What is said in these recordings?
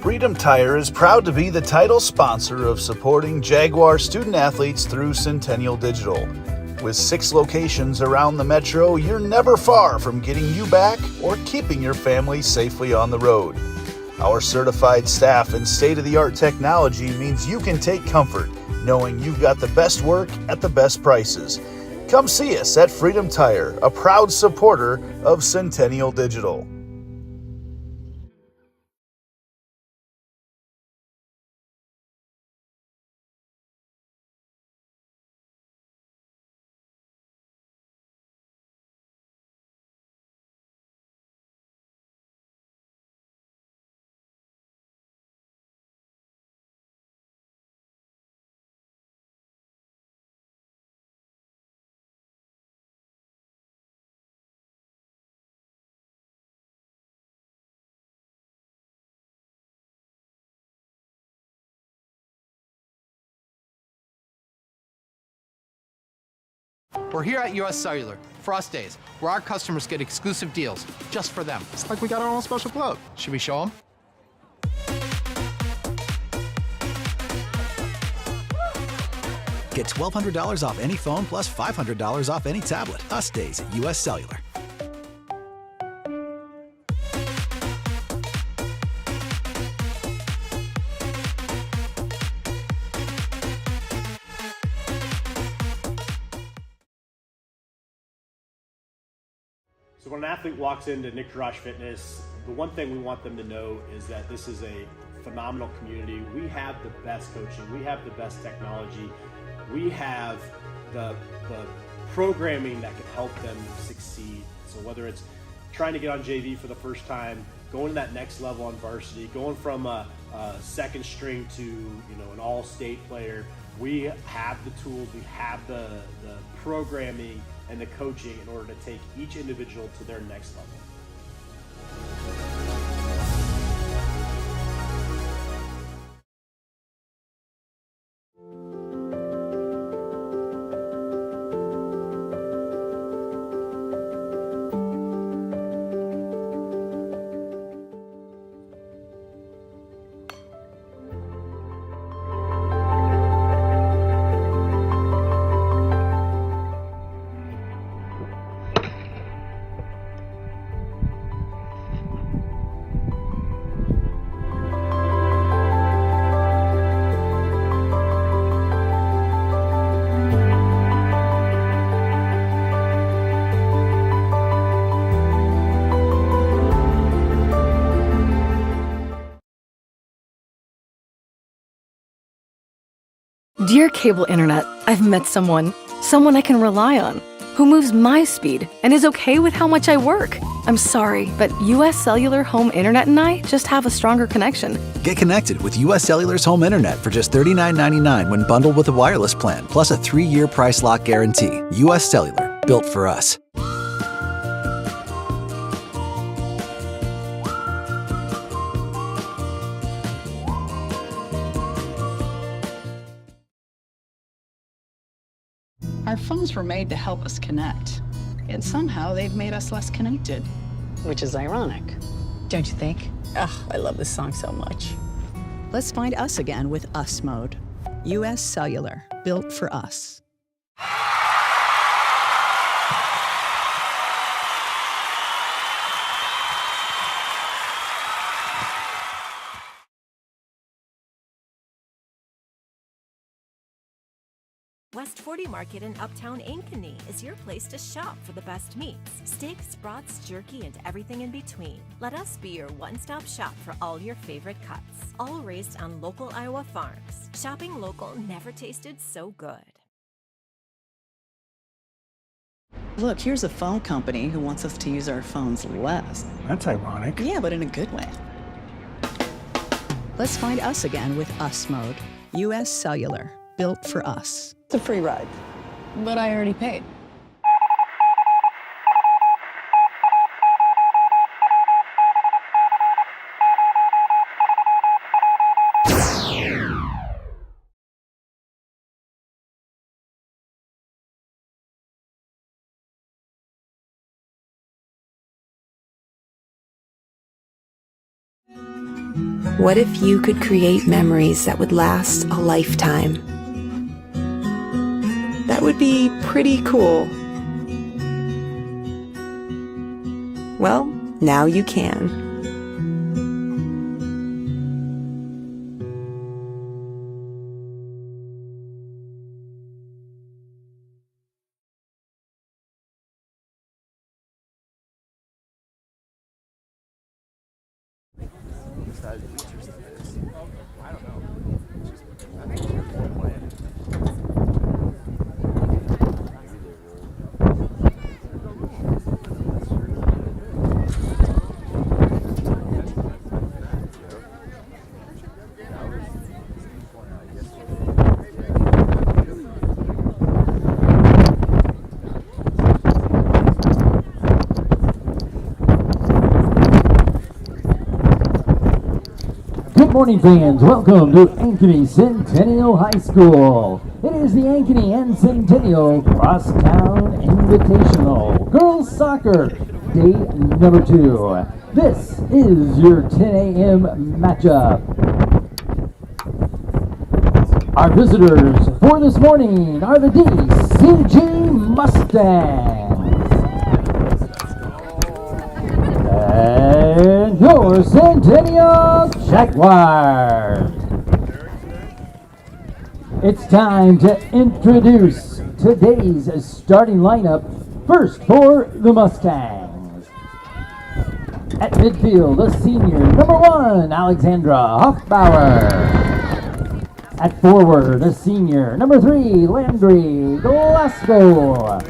Freedom Tire is proud to be the title sponsor of supporting Jaguar student athletes through Centennial Digital. With 6 locations around the metro, you're never far from getting you back or keeping your family safely on the road. Our certified staff and state-of-the-art technology means you can take comfort knowing you've got the best work at the best prices. Come see us at Freedom Tire, a proud supporter of Centennial Digital. We're here at US Cellular, Frost Days, where our customers get exclusive deals just for them. It's like we got our own special club. Should we show them? Get $1,200 off any phone plus $500 off any tablet. Us Days at US Cellular. So when an athlete walks into Nick Jarash Fitness, the one thing we want them to know is that this is a phenomenal community. We have the best coaching, we have the best technology, we have the programming that can help them succeed. So whether it's trying to get on JV for the first time, going to that next level on varsity, going from a second string to an all-state player, we have the tools, we have the programming and the coaching in order to take each individual to their next level. Dear Cable Internet, I've met someone I can rely on, who moves my speed and is okay with how much I work. I'm sorry, but US Cellular Home Internet and I just have a stronger connection. Get connected with US Cellular's home internet for just $39.99 when bundled with a wireless plan, plus a 3-year price lock guarantee. US Cellular, built for us. Our phones were made to help us connect, yet somehow they've made us less connected. Which is ironic, don't you think? Ugh, I love this song so much. Let's find us again with Us Mode. US Cellular, built for us. West 40 Market in Uptown Ankeny is your place to shop for the best meats, steaks, brats, jerky, and everything in between. Let us be your one-stop shop for all your favorite cuts, all raised on local Iowa farms. Shopping local never tasted so good. Look, here's a phone company who wants us to use our phones less. That's ironic. Yeah, but in a good way. Let's find us again with Us Mode. US Cellular, built for us. It's a free ride. But I already paid. What if you could create memories that would last a lifetime? That would be pretty cool. Well, now you can. Good morning, fans. Welcome to Ankeny Centennial High School. It is the Ankeny and Centennial Crosstown Invitational Girls Soccer Day number 2. This is your 10 a.m. matchup. Our visitors for this morning are the DCG Mustangs. And your Centennial Jaguars. It's time to introduce today's starting lineup. First for the Mustangs. At midfield, a senior, number 1, Alexandra Hoffbauer. At forward, a senior, number 3, Landry Glasgow.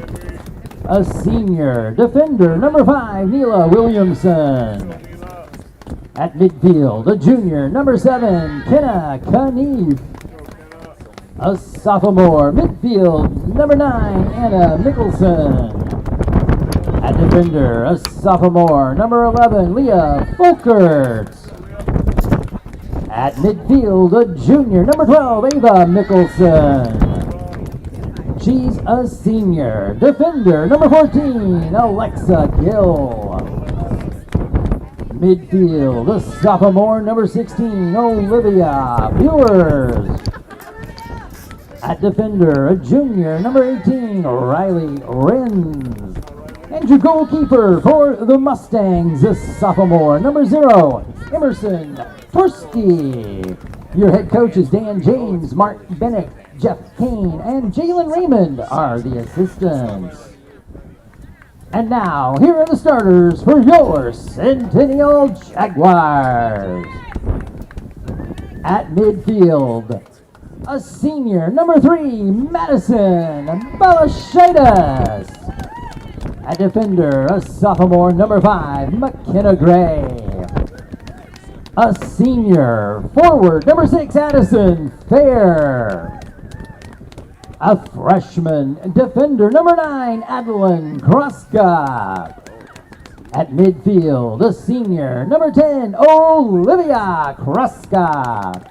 A senior defender, number 5, Neela Williamson. At midfield, a junior, number 7, Kenna Kanief. A sophomore, midfield, number 9, Anna Mickelson. At defender, a sophomore, number 11, Leah Folkert. At midfield, a junior, number 12, Ava Mickelson. She's a senior. Defender, number 14, Alexa Gill. Midfield, a sophomore, number 16, Olivia Viewers. At defender, a junior, number 18, Riley Renz. And your goalkeeper for the Mustangs, a sophomore, number 0, Emerson Forsky. Your head coaches, Dan James, Mark Bennett, Jeff Kane, and Jalen Raymond are the assistants. And now, here are the starters for your Centennial Jaguars. At midfield, a senior, number 3, Madison Balashaitis. At defender, a sophomore, number 5, McKenna Gray. A senior, forward, number 6, Addison Fair. A freshman defender, number 9, Adeline Kroska. At midfield, a senior, number 10, Olivia Kroska.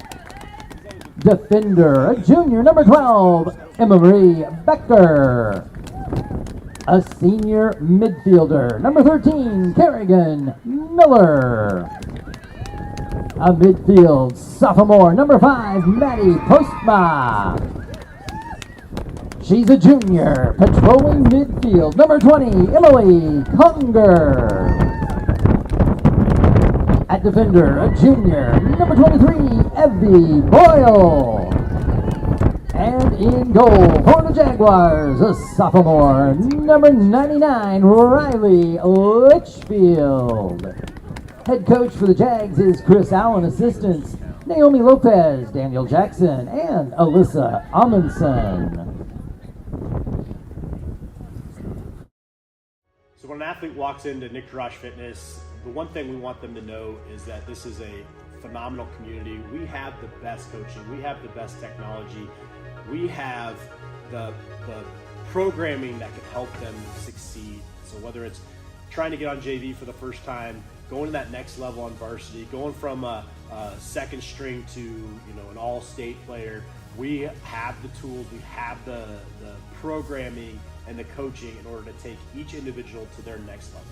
Defender, a junior, number 12, Emma Marie Becker. A senior midfielder, number 13, Kerrigan Miller. A midfield sophomore, number 5, Maddie Postma. She's a junior, patrolling midfield, number 20, Emily Conger. At defender, a junior, number 23, Evie Boyle. And in goal for the Jaguars, a sophomore, number 99, Riley Litchfield. Head coach for the Jags is Chris Allen. Assistants, Naomi Lopez, Daniel Jackson, and Alyssa Amundsen. So when an athlete walks into Nick Rush Fitness, the one thing we want them to know is that this is a phenomenal community. We have the best coaching. We have the best technology. We have the programming that can help them succeed. So whether it's trying to get on JV for the first time, going to that next level on varsity, going from a second string to an all-state player, we have the tools, we have the programming and the coaching in order to take each individual to their next level.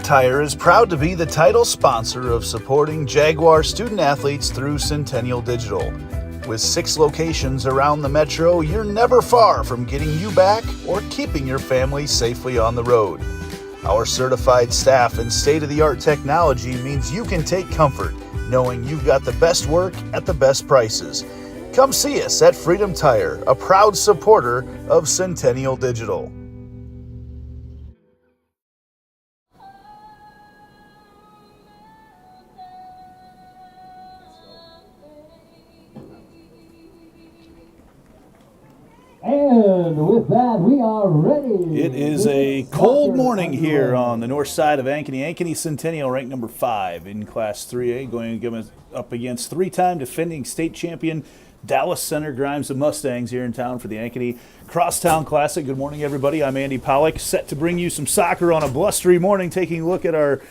Tire is proud to be the title sponsor of supporting Jaguar student athletes through Centennial Digital. With 6 locations around the metro, you're never far from getting you back or keeping your family safely on the road. Our certified staff and state-of-the-art technology means you can take comfort knowing you've got the best work at the best prices. Come see us at Freedom Tire, a proud supporter of Centennial Digital. And with that, we are ready. It is a cold morning here on the north side of Ankeny. Ankeny Centennial ranked number 5 in Class 3A, going up against 3-time defending state champion Dallas Center Grimes, the Mustangs, here in town for the Ankeny Crosstown Classic. Good morning, everybody. I'm Andy Pollock, set to bring you some soccer on a blustery morning, taking a look at our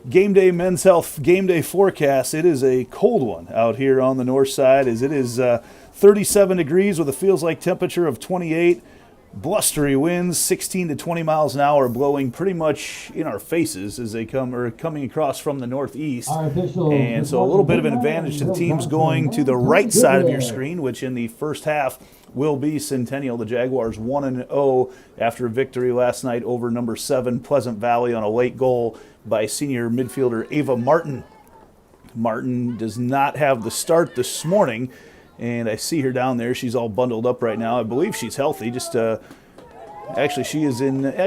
Game Day Men's Health Game Day forecast. It is a cold one out here on the north side, as it is 37 degrees with a feels-like temperature of 28. Blustery winds, 16 to 20 miles an hour, blowing pretty much in our faces as they coming across from the northeast. And so a little bit of an advantage to the teams going to the right side of your screen, which in the first half will be Centennial. The Jaguars 1-0 after a victory last night over number 7 Pleasant Valley on a late goal by senior midfielder Ava Martin. Martin does not have the start this morning, and I see her down there. She's all bundled up right now. I believe she's healthy. Actually, she is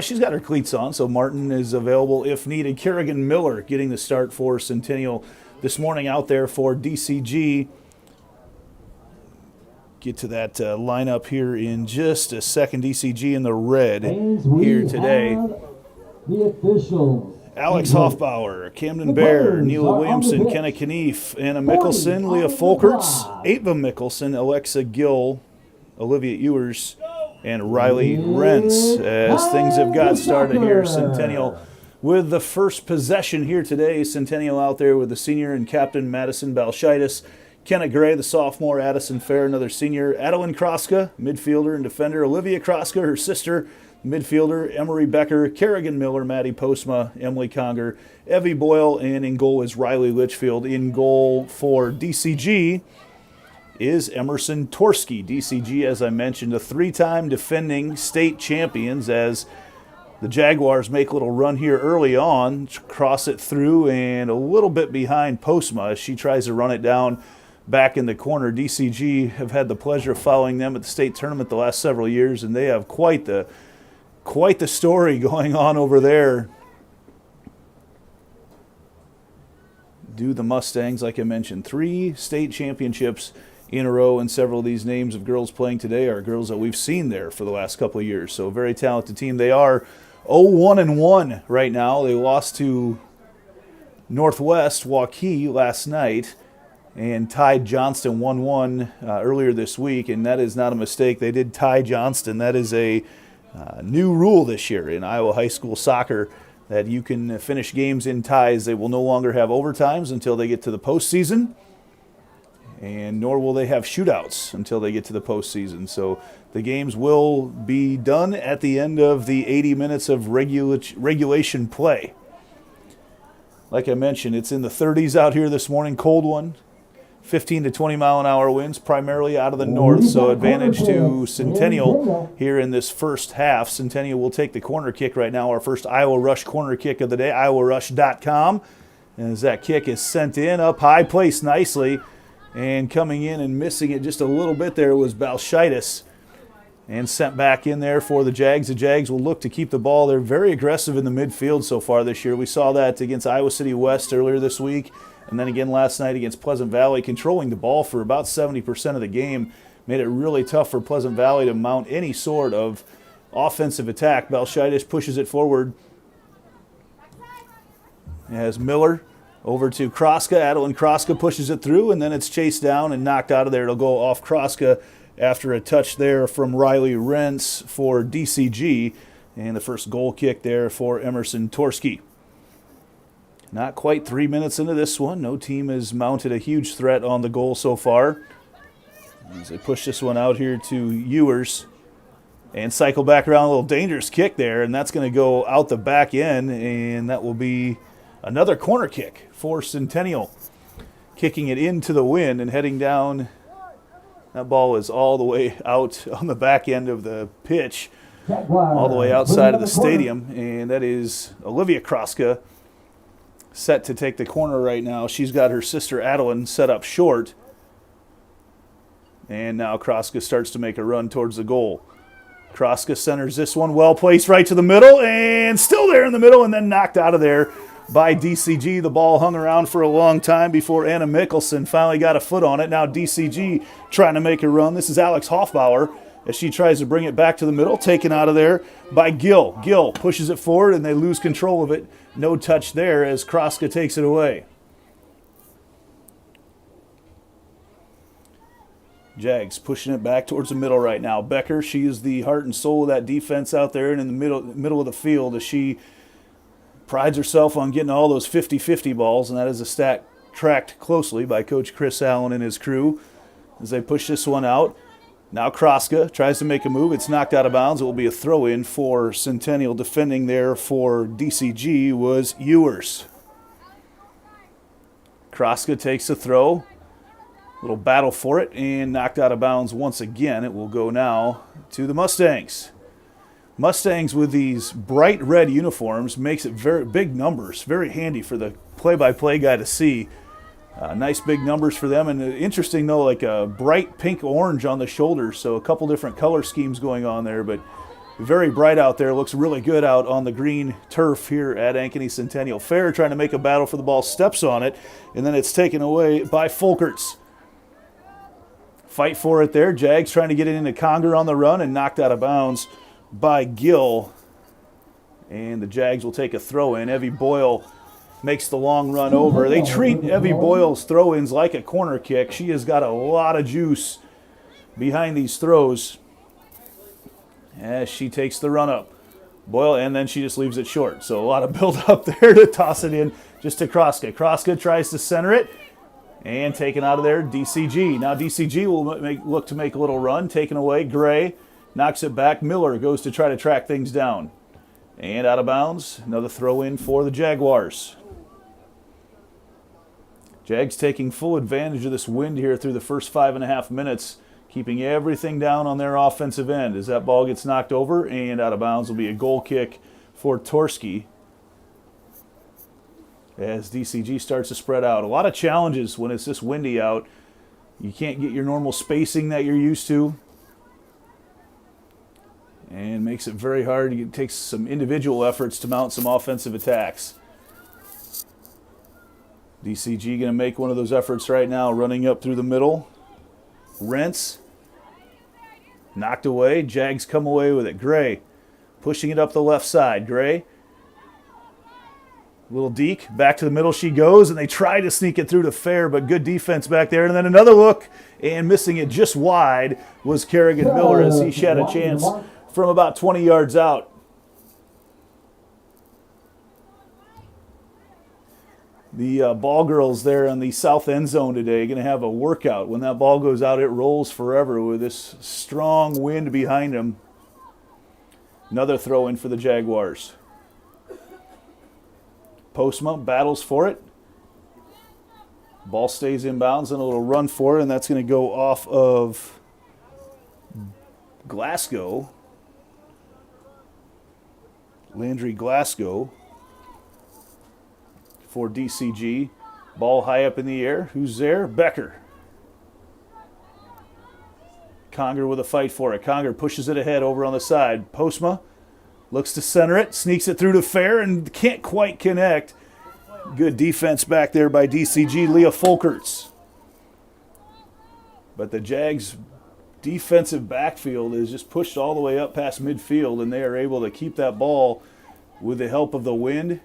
she's got her cleats on, so Martin is available if needed. Kerrigan Miller getting the start for Centennial this morning out there for DCG. Get to that lineup here in just a second. DCG in the red here today. The officials. Alex Hoffbauer, Camden Bear, Neela Williamson, Kenna Knief, Anna Mickelson, Leah Folkerts, Ava Mickelson, Alexa Gill, Olivia Ewers, and Riley Rentz as things have got started here. Centennial with the first possession here today. Centennial out there with the senior and captain Madison Balshitis, Kenna Gray, the sophomore, Addison Fair, another senior, Adeline Kroska, midfielder and defender, Olivia Kroska, her sister, midfielder, Emery Becker, Kerrigan Miller, Maddie Postma, Emily Conger, Evie Boyle, and in goal is Riley Litchfield. In goal for DCG is Emerson Torski. DCG, as I mentioned, a 3-time defending state champions, as the Jaguars make a little run here early on, cross it through and a little bit behind Postma as she tries to run it down back in the corner. DCG have had the pleasure of following them at the state tournament the last several years, and they have quite the story going on over there. Do the Mustangs, like I mentioned, 3 state championships in a row, and several of these names of girls playing today are girls that we've seen there for the last couple of years. So a very talented team. They are 0-1-1 right now. They lost to Northwest Waukee last night and tied Johnston 1-1 earlier this week, and that is not a mistake. They did tie Johnston. That is a new rule this year in Iowa high school soccer, that you can finish games in ties. They will no longer have overtimes until they get to the postseason, and nor will they have shootouts until they get to the postseason. So the games will be done at the end of the 80 minutes of regulation play. Like I mentioned, it's in the 30s out here this morning, cold one. 15 to 20 mile an hour winds, primarily out of the north, so advantage to Centennial here in this first half. Centennial will take the corner kick right now, our first Iowa Rush corner kick of the day, iowarush.com. As that kick is sent in, up high, placed nicely, and coming in and missing it just a little bit there was Balshitis, and sent back in there for the Jags. The Jags will look to keep the ball. They're very aggressive in the midfield so far this year. We saw that against Iowa City West earlier this week, and then again last night against Pleasant Valley, controlling the ball for about 70% of the game. Made it really tough for Pleasant Valley to mount any sort of offensive attack. Balshitis pushes it forward. As Miller over to Kroska. Adeline Kroska pushes it through, and then it's chased down and knocked out of there. It'll go off Kroska after a touch there from Riley Rentz for DCG. And the first goal kick there for Emerson Torski. Not quite 3 minutes into this one. No team has mounted a huge threat on the goal so far. As they push this one out here to Ewers. And cycle back around, a little dangerous kick there, and that's going to go out the back end, and that will be another corner kick for Centennial. Kicking it into the wind and heading down. That ball is all the way out on the back end of the pitch, all the way outside of the stadium, and that is Olivia Kroska set to take the corner right now. She's got her sister Adeline set up short, and now Kroska starts to make a run towards the goal. Kroska centers this one, well placed right to the middle, and still there in the middle, and then knocked out of there by DCG. The ball hung around for a long time before Anna Mickelson finally got a foot on it. Now DCG trying to make a run. This is Alex Hoffbauer as she tries to bring it back to the middle, taken out of there by Gill. Gill pushes it forward, and they lose control of it. No touch there as Kroska takes it away. Jags pushing it back towards the middle right now. Becker, she is the heart and soul of that defense out there and in the middle of the field as she prides herself on getting all those 50-50 balls, and that is a stat tracked closely by Coach Chris Allen and his crew as they push this one out. Now Kroska tries to make a move. It's knocked out of bounds. It will be a throw-in for Centennial. Defending there for DCG was Ewers. Kroska takes the throw. Little battle for it and knocked out of bounds once again. It will go now to the Mustangs. Mustangs with these bright red uniforms makes it very big numbers. Very handy for the play-by-play guy to see. Nice big numbers for them. And interesting, though, like a bright pink-orange on the shoulders. So a couple different color schemes going on there. But very bright out there. Looks really good out on the green turf here at Ankeny Centennial Fair. Trying to make a battle for the ball. Steps on it. And then it's taken away by Folkerts. Fight for it there. Jags trying to get it into Conger on the run and knocked out of bounds by Gill. And the Jags will take a throw in. Evie Boyle makes the long run over. They treat Evie Boyle's throw-ins like a corner kick. She has got a lot of juice behind these throws as she takes the run up. Boyle, and then she just leaves it short. So a lot of build up there to toss it in just to Kroska. Kroska tries to center it. And taken out of there, DCG. Now DCG will look to make a little run. Taken away, Gray knocks it back. Miller goes to try to track things down. And out of bounds, another throw in for the Jaguars. Jags taking full advantage of this wind here through the first 5.5 minutes, keeping everything down on their offensive end. As that ball gets knocked over and out of bounds will be a goal kick for Torski. As DCG starts to spread out. A lot of challenges when it's this windy out. You can't get your normal spacing that you're used to. And makes it very hard. It takes some individual efforts to mount some offensive attacks. DCG going to make one of those efforts right now, running up through the middle. Rents. Knocked away. Jags come away with it. Gray pushing it up the left side. Gray. Little deke, back to the middle she goes, and they try to sneak it through to Fair, but good defense back there. And then another look, and missing it just wide was Kerrigan Miller as he had a chance from about 20 yards out. The ball girls there on the south end zone today are going to have a workout. When that ball goes out, it rolls forever with this strong wind behind them. Another throw in for the Jaguars. Postma battles for it. Ball stays in bounds and a little run for it, and that's going to go off of Glasgow. Landry Glasgow for DCG. Ball high up in the air. Who's there? Becker. Conger with a fight for it. Conger pushes it ahead over on the side. Postma looks to center it, sneaks it through to Fair, and can't quite connect. Good defense back there by DCG, Leah Folkerts. But the Jags' defensive backfield is just pushed all the way up past midfield, and they are able to keep that ball with the help of the wind.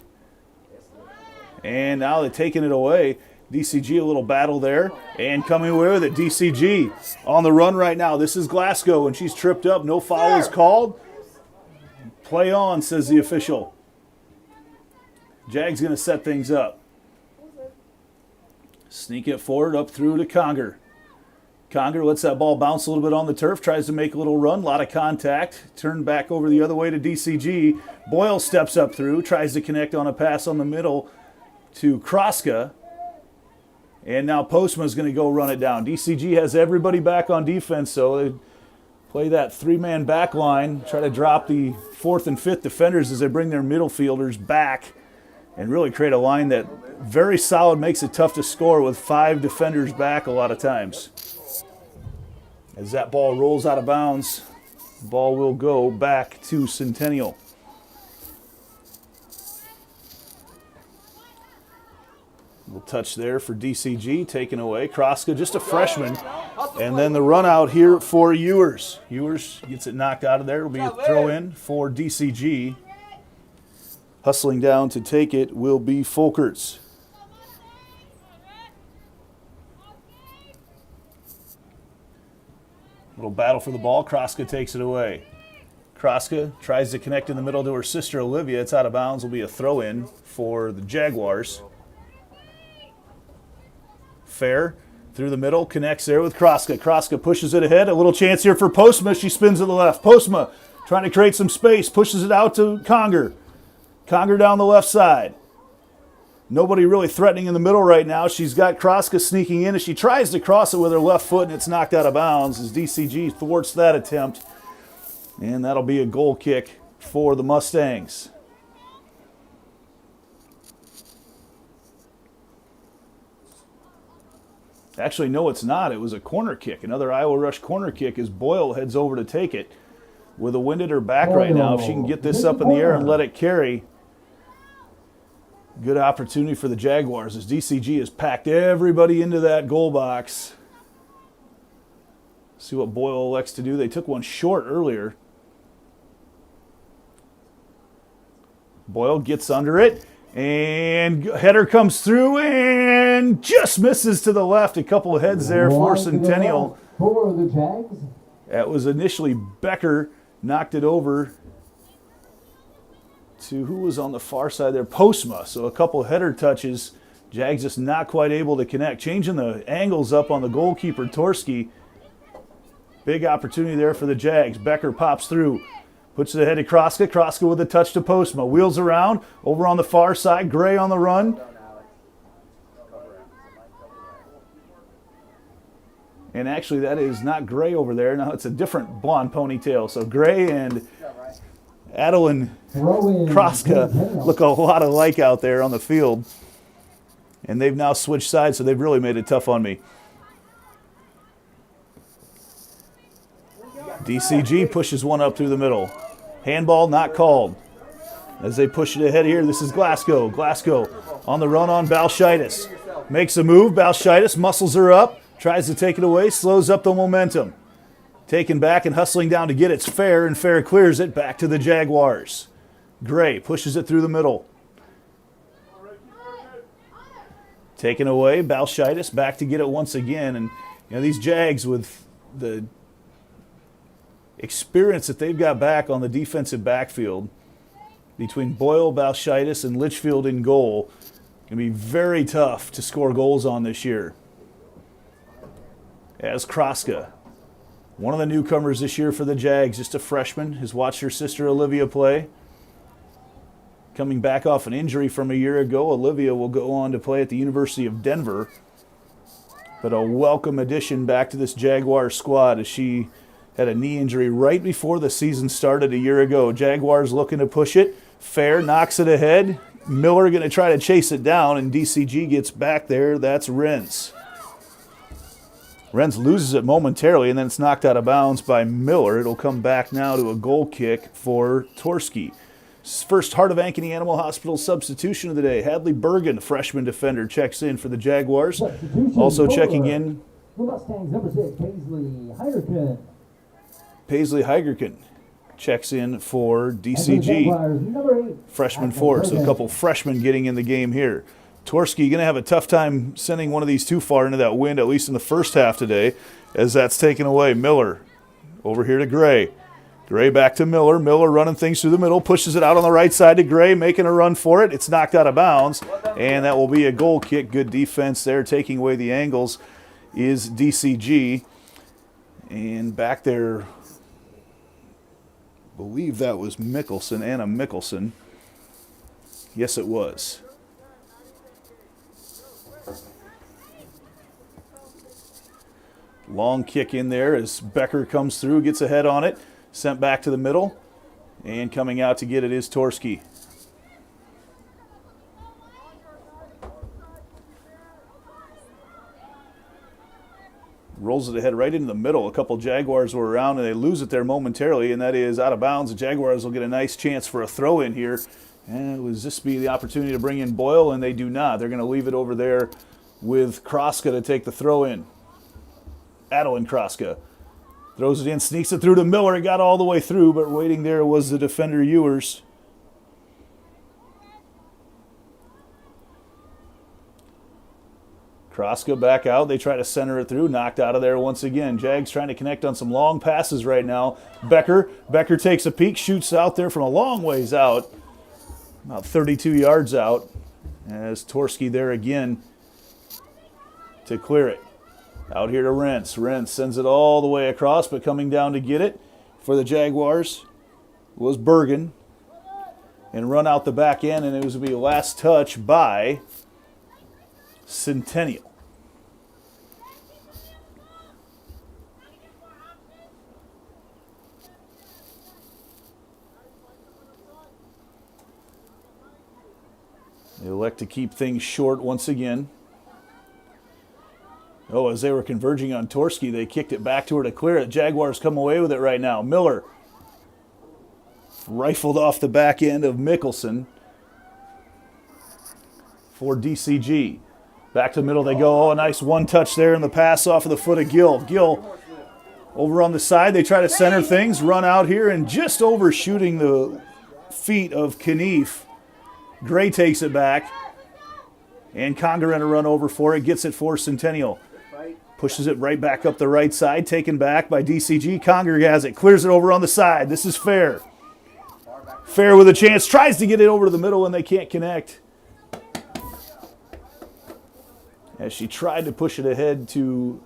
And now they're taking it away. DCG, a little battle there, and coming away with it. DCG on the run right now. This is Glasgow, and she's tripped up. No foul is called. Play on, says the official. Jags going to set things up. Sneak it forward up through to Conger. Conger lets that ball bounce a little bit on the turf, tries to make a little run, a lot of contact, turned back over the other way to DCG. Boyle steps up through, tries to connect on a pass on the middle to Kroska. And now Postma's going to go run it down. DCG has everybody back on defense, so they play that three-man back line, try to drop the fourth and fifth defenders as they bring their middle fielders back and really create a line that very solid, makes it tough to score with 5 defenders back a lot of times. As that ball rolls out of bounds, the ball will go back to Centennial. Little touch there for DCG, taken away. Kroska, just a freshman. And then the run out here for Ewers. Ewers gets it knocked out of there. It'll be a throw in for DCG. Hustling down to take it will be Folkerts. Little battle for the ball. Kroska takes it away. Kroska tries to connect in the middle to her sister Olivia. It's out of bounds. Will be a throw in for the Jaguars. Fair through the middle, connects there with Kroska. Kroska pushes it ahead. A little chance here for Postma. She spins to the left. Postma trying to create some space, pushes it out to Conger. Conger down the left side. Nobody really threatening in the middle right now. She's got Kroska sneaking in as she tries to cross it with her left foot, and it's knocked out of bounds as DCG thwarts that attempt. And that'll be a goal kick for the Mustangs. Actually, no, it's not. It was a corner kick. Another Iowa Rush corner kick as Boyle heads over to take it. With a wind at her back right now, if she can get this up in the air and let it carry, good opportunity for the Jaguars as DCG has packed everybody into that goal box. See what Boyle elects to do. They took one short earlier. Boyle gets under it, and header comes through and just misses to the left. A couple of heads there for Centennial. For the Jags. That was initially Becker, knocked it over to who was on the far side there? Postma. So a couple of header touches. Jags just not quite able to connect. Changing the angles up on the goalkeeper, Torski. Big opportunity there for the Jags. Becker pops through. Puts it ahead to Kroska. Kroska with a touch to Postma. Wheels around. Over on the far side. Gray on the run. And actually that is not Gray over there. Now it's a different blonde ponytail. So Gray and Adeline Kroska look a lot alike out there on the field. And they've now switched sides, so they've really made it tough on me. DCG pushes one up through the middle. Handball not called. As they push it ahead here, this is Glasgow. Glasgow on the run on Balshitis. Makes a move. Balshitis muscles her up. Tries to take it away. Slows up the momentum. Taken back and hustling down to get it. It's Fair, and Fair clears it back to the Jaguars. Gray pushes it through the middle. Taken away. Balshitis back to get it once again. And these Jags, with the experience that they've got back on the defensive backfield between Boyle, Balshitis, and Litchfield in goal, can be very tough to score goals on this year. As Kroska, one of the newcomers this year for the Jags, just a freshman, has watched her sister Olivia play. Coming back off an injury from a year ago, Olivia will go on to play at the University of Denver. But a welcome addition back to this Jaguar squad as she had a knee injury right before the season started a year ago. Jaguars looking to push it. Fair knocks it ahead. Miller going to try to chase it down, and DCG gets back there. That's Renz. Renz loses it momentarily, and then it's knocked out of bounds by Miller. It'll come back now to a goal kick for Torski. First Heart of Ankeny Animal Hospital substitution of the day. Hadley Bergen, freshman defender, checks in for the Jaguars. Also checking in, the Mustangs, number 6, Paisley Heigerken. Paisley Heigerken checks in for DCG. Freshman forward, so a couple freshmen getting in the game here. Torski going to have a tough time sending one of these too far into that wind, at least in the first half today, as that's taken away. Miller over here to Gray. Gray back to Miller. Miller running things through the middle, pushes it out on the right side to Gray, making a run for it. It's knocked out of bounds, and that will be a goal kick. Good defense there, taking away the angles is DCG. And back there, I believe that was Mickelson, Anna Mickelson. Yes, it was. Long kick in there as Becker comes through, gets a head on it, sent back to the middle, and coming out to get it is Torski. Rolls it ahead right into the middle. A couple Jaguars were around and they lose it there momentarily, and that is out of bounds. The Jaguars will get a nice chance for a throw in here. And will this be the opportunity to bring in Boyle? And they do not. They're going to leave it over there with Kroska to take the throw in. Adeline Kroska throws it in, sneaks it through to Miller. It got all the way through, but waiting there was the defender Ewers. Kroska back out. They try to center it through. Knocked out of there once again. Jags trying to connect on some long passes right now. Becker takes a peek, shoots out there from a long ways out. About 32 yards out. As Torski there again to clear it. Out here to Rentz. Rentz sends it all the way across, but coming down to get it for the Jaguars was Bergen. And run out the back end, and it was going to be a last touch by Centennial. They elect to keep things short once again. Oh, as they were converging on Torski, they kicked it back to her to clear it. Jaguars come away with it right now. Miller rifled off the back end of Mickelson for DCG. Back to the middle they go. Oh, a nice one touch there in the pass off of the foot of Gill. Gill over on the side. They try to center things, run out here, and just overshooting the feet of Knief. Gray takes it back. And Conger in a run over for it. Gets it for Centennial. Pushes it right back up the right side. Taken back by DCG. Conger has it. Clears it over on the side. This is Fair. Fair with a chance. Tries to get it over to the middle and they can't connect. As she tried to push it ahead to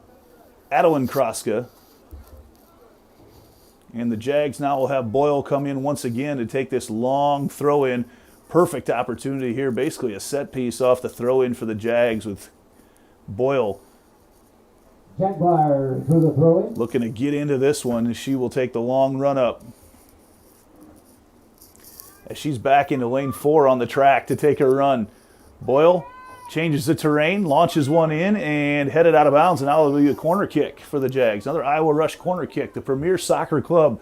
Adeline Kroska. And the Jags now will have Boyle come in once again to take this long throw in. Perfect opportunity here. Basically a set piece off the throw in for the Jags with Boyle. Jaguars for the throw in. Looking to get into this one, and she will take the long run up. As she's back into lane 4 on the track to take her run. Boyle changes the terrain, launches one in, and headed out of bounds, and now it'll be a corner kick for the Jags. Another Iowa Rush corner kick, the premier soccer club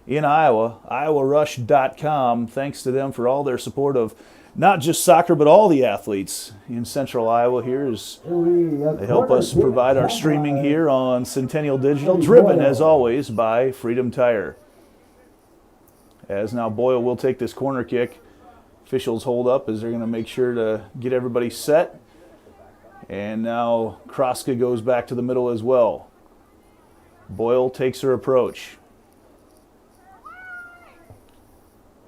in Iowa, iowarush.com. Thanks to them for all their support of not just soccer, but all the athletes in central Iowa here as they help us provide our streaming here on Centennial Digital, driven as always by Freedom Tire. As now Boyle will take this corner kick. Officials hold up as they're going to make sure to get everybody set. And now Kroska goes back to the middle as well. Boyle takes her approach.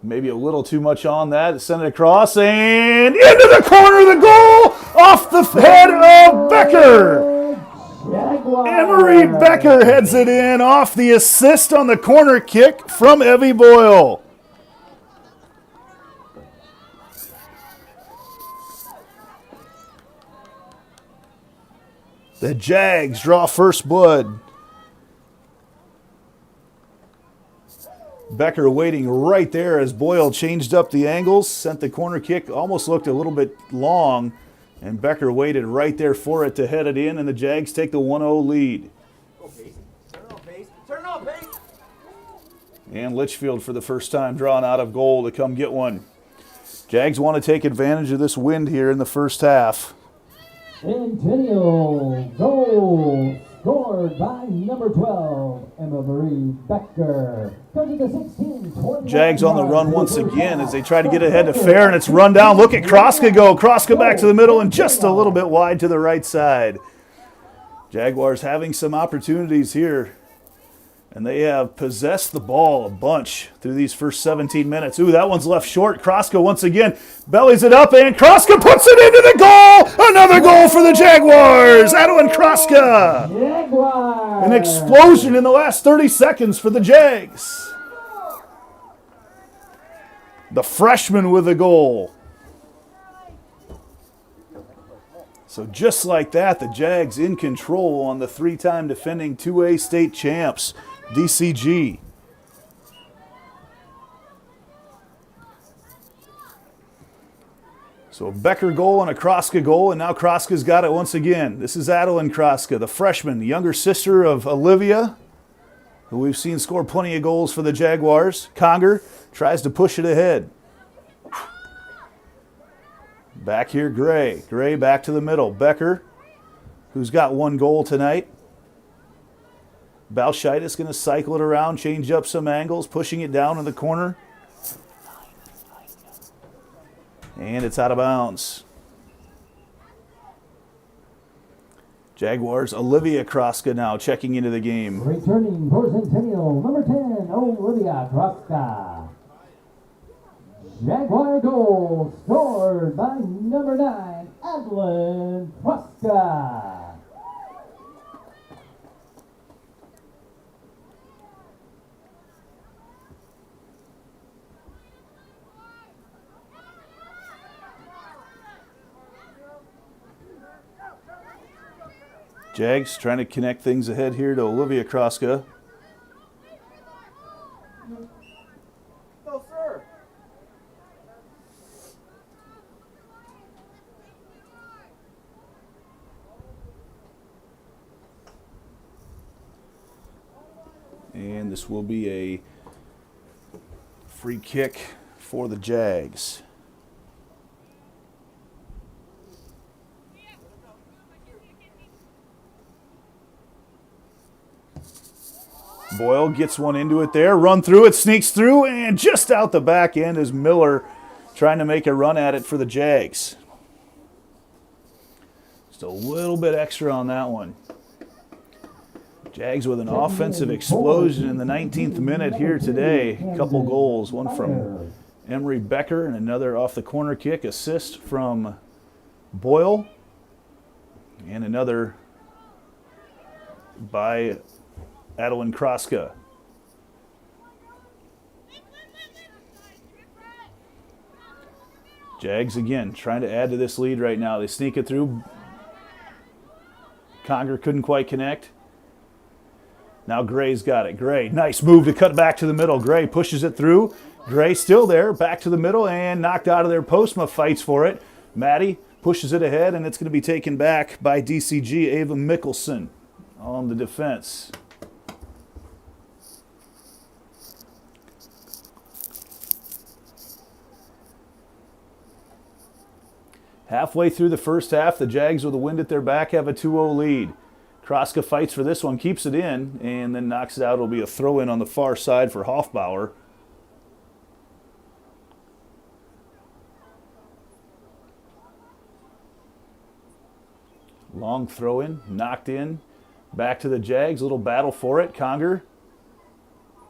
Maybe a little too much on that. Send it across and into the corner of the goal off the head of Becker. Emery Becker heads it in off the assist on the corner kick from Evie Boyle. The Jags draw first blood. Becker waiting right there as Boyle changed up the angles, sent the corner kick, almost looked a little bit long, and Becker waited right there for it to head it in, and the Jags take the 1-0 lead. And Litchfield for the first time drawn out of goal to come get one. Jags want to take advantage of this wind here in the first half. Centennial goal scored by number 12, Emma Marie Becker. Jags on the run once again as they try to get ahead to Fair, and it's run down. Look at Kroska go. Kroska back to the middle and just a little bit wide to the right side. Jaguars having some opportunities here, and they have possessed the ball a bunch through these first 17 minutes. Ooh, that one's left short. Kroska once again bellies it up, and Kroska puts it into the goal. Another goal for the Jaguars. Adeline Kroska. Jaguars. An explosion in the last 30 seconds for the Jags. The freshman with a goal. So just like that, the Jags in control on the three-time defending 2A state champs, DCG. So a Becker goal and a Kroska goal, and now Kroska's got it once again. This is Adeline Kroska, the freshman, the younger sister of Olivia, who we've seen score plenty of goals for the Jaguars. Conger tries to push it ahead. Back here, Gray. Gray back to the middle. Becker, who's got one goal tonight. Balshaitis going to cycle it around, change up some angles, pushing it down in the corner. And it's out of bounds. Jaguars, Olivia Kroska now checking into the game. Returning for Centennial, number 10, Olivia Kroska. Jaguar goal scored by number 9, Adeline Kroska. Jags trying to connect things ahead here to Olivia Kroska. No, sir. And this will be a free kick for the Jags. Boyle gets one into it there, run through it, sneaks through, and just out the back end is Miller trying to make a run at it for the Jags. Just a little bit extra on that one. Jags with an offensive explosion in the 19th minute here today. A couple goals, one from Emery Becker and another off the corner kick assist from Boyle, and another by Adeline Kroska. Jags again trying to add to this lead right now. They sneak it through. Conger couldn't quite connect. Now Gray's got it. Gray, nice move to cut back to the middle. Gray pushes it through. Gray still there, back to the middle and knocked out of there. Postma fights for it. Maddie pushes it ahead and it's going to be taken back by DCG. Ava Mickelson on the defense. Halfway through the first half, the Jags with a wind at their back have a 2-0 lead. Kroska fights for this one, keeps it in, and then knocks it out. It'll be a throw-in on the far side for Hoffbauer. Long throw-in, knocked in. Back to the Jags, a little battle for it. Conger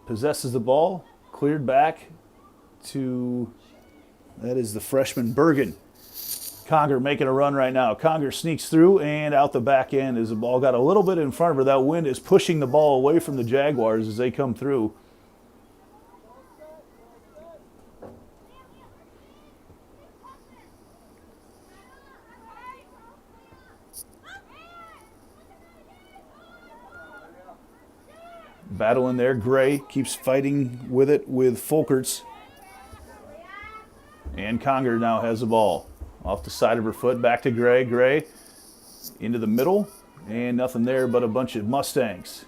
possesses the ball, cleared back to, that is the freshman Bergen. Conger making a run right now. Conger sneaks through and out the back end as the ball got a little bit in front of her. That wind is pushing the ball away from the Jaguars as they come through. Battle in there. Gray keeps fighting with it with Folkerts. And Conger now has the ball. Off the side of her foot, back to Gray. Gray into the middle, and nothing there but a bunch of Mustangs.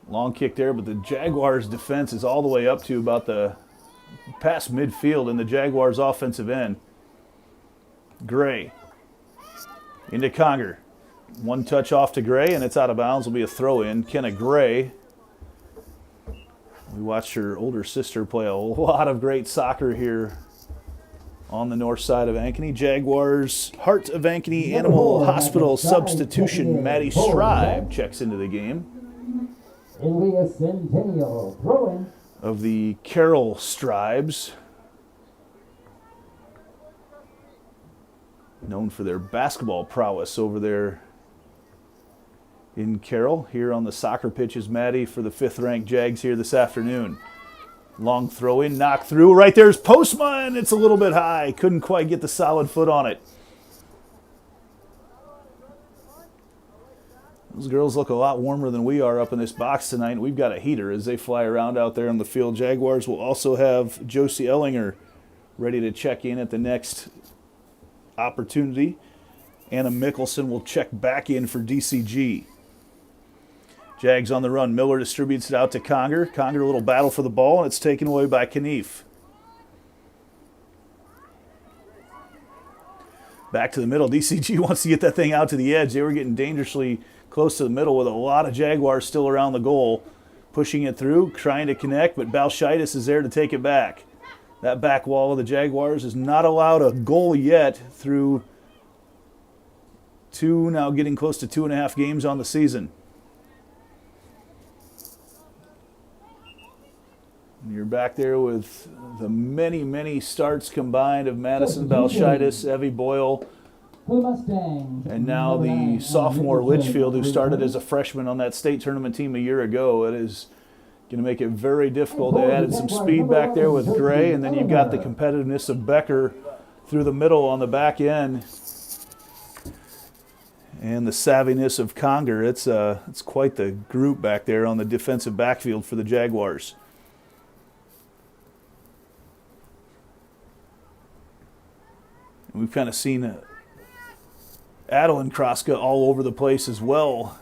Long kick there, but the Jaguars' defense is all the way up to about the past midfield in the Jaguars' offensive end. Gray into Conger. One touch off to Gray, and it's out of bounds. Will be a throw-in. Kenna Gray. We watched her older sister play a lot of great soccer here on the north side of Ankeny. Jaguars, Heart of Ankeny Animal Hospital substitution. Maddie Schreiber checks into the game. Ankeny Centennial throw-in. Of the Carroll Stribes. known for their basketball prowess over there in Carroll. Here on the soccer pitch is Maddie for the 5th-ranked Jags here this afternoon. Long throw in, knock through. Right there's Postma, and it's a little bit high. Couldn't quite get the solid foot on it. Those girls look a lot warmer than we are up in this box tonight. We've got a heater as they fly around out there on the field. Jaguars will also have Josie Ellinger ready to check in at the next opportunity. Anna Mickelson will check back in for DCG. Jags on the run. Miller distributes it out to Conger. Conger, a little battle for the ball, and it's taken away by Knief. Back to the middle. DCG wants to get that thing out to the edge. They were getting dangerously close to the middle with a lot of Jaguars still around the goal. Pushing it through, trying to connect, but Balshaitis is there to take it back. That back wall of the Jaguars has not allowed a goal yet through now getting close to 2.5 games on the season. And you're back there with the many, many starts combined of Madison Balshaitis, Evie Boyle, and now the sophomore Litchfield, who started as a freshman on that state tournament team a year ago. It is going to make it very difficult. They added some speed back there with Gray, and then you've got the competitiveness of Becker through the middle on the back end, and the savviness of Conger. It's quite the group back there on the defensive backfield for the Jaguars. And we've kind of seen Adeline Kroska all over the place as well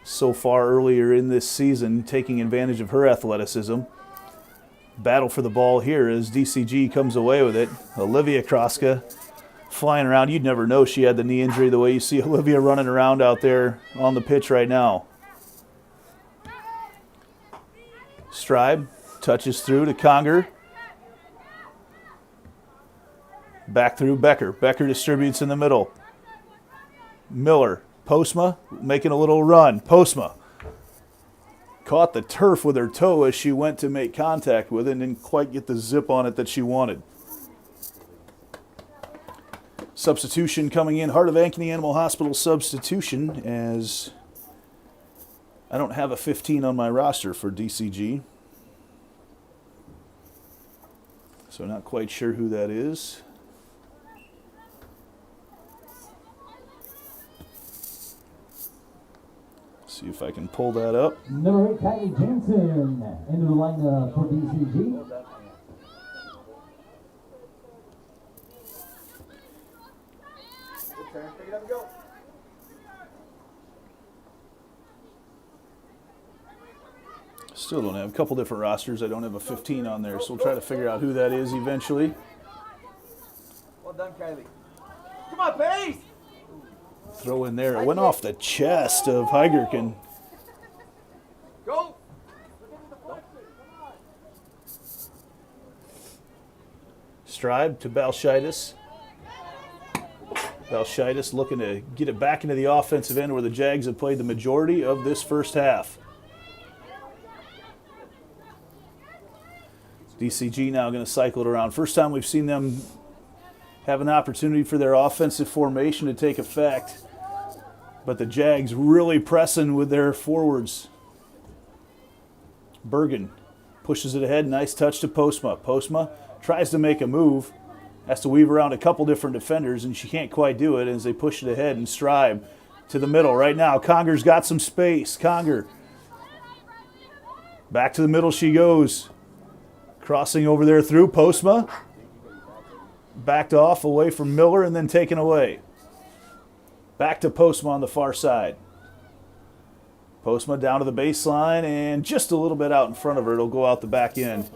so far earlier in this season, taking advantage of her athleticism. Battle for the ball here as DCG comes away with it. Olivia Kroska flying around. You'd never know she had the knee injury the way you see Olivia running around out there on the pitch right now. Stribe touches through to Conger. Back through Becker. Becker distributes in the middle. Miller. Postma making a little run. Postma caught the turf with her toe as she went to make contact with it and didn't quite get the zip on it that she wanted. Substitution coming in. Heart of Ankeny Animal Hospital substitution, as I don't have a 15 on my roster for DCG. So not quite sure who that is. See if I can pull that up. Number 8, Kylie Jensen, into the lineup for DCG. Still don't have a couple different rosters. I don't have a 15 on there, so we'll try to figure out who that is eventually. Well done, Kylie. Come on, Pace! Throw in there. It went off the chest of Heigerken. Go! Stribe to Balshaitis. Balshaitis looking to get it back into the offensive end where the Jags have played the majority of this first half. DCG now going to cycle it around. First time we've seen them have an opportunity for their offensive formation to take effect. But the Jags really pressing with their forwards. Bergen pushes it ahead. Nice touch to Postma. Postma tries to make a move. Has to weave around a couple different defenders, and she can't quite do it as they push it ahead and Stribe to the middle. Right now, Conger's got some space. Conger. Back to the middle she goes. Crossing over there through Postma. Backed off away from Miller and then taken away. Back to Postma on the far side. Postma down to the baseline and just a little bit out in front of her. It'll go out the back end.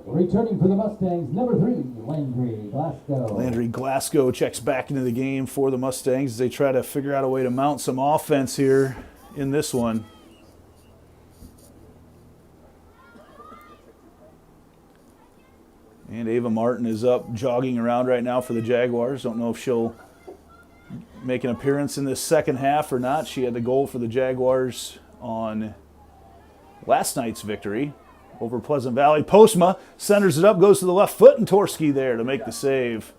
Returning for the Mustangs, number 3, Landry Glasgow. Landry Glasgow checks back into the game for the Mustangs as they try to figure out a way to mount some offense here in this one. And Ava Martin is up jogging around right now for the Jaguars. Don't know if she'll make an appearance in this second half or not. She had the goal for the Jaguars on last night's victory over Pleasant Valley. Postma centers it up, goes to the left foot, and Torski there to make the save.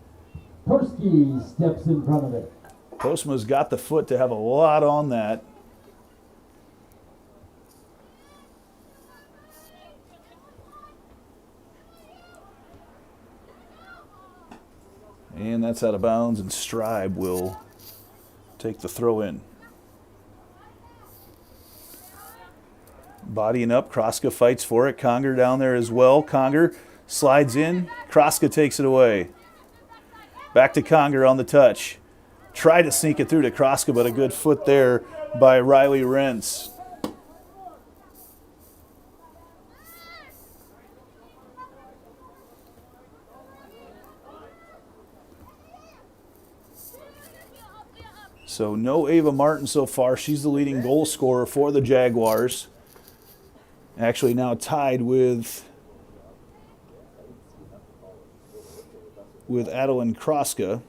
Torski steps in front of it. Postma's got the foot to have a lot on that. And that's out of bounds, and Stribe will take the throw in. Bodying up, Kroska fights for it. Conger down there as well. Conger slides in. Kroska takes it away. Back to Conger on the touch. Try to sneak it through to Kroska, but a good foot there by Riley Rentz. So no Ava Martin so far. She's the leading goal scorer for the Jaguars. Actually now tied with Adeline Kroska.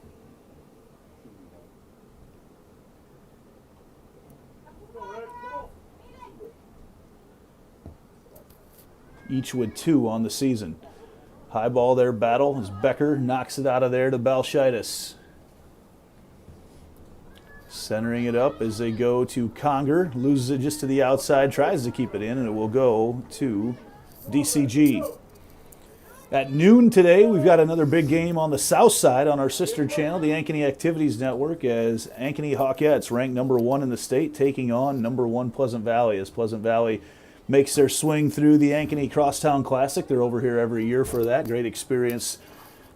Each with 2 on the season. High ball there, battle as Becker knocks it out of there to Balshaitis. Centering it up as they go to Conger, loses it just to the outside, tries to keep it in, and it will go to DCG. At noon today, we've got another big game on the south side on our sister channel, the Ankeny Activities Network, as Ankeny Hawkettes, ranked number 1 in the state, taking on number 1 Pleasant Valley, as Pleasant Valley makes their swing through the Ankeny Crosstown Classic. They're over here every year for that. Great experience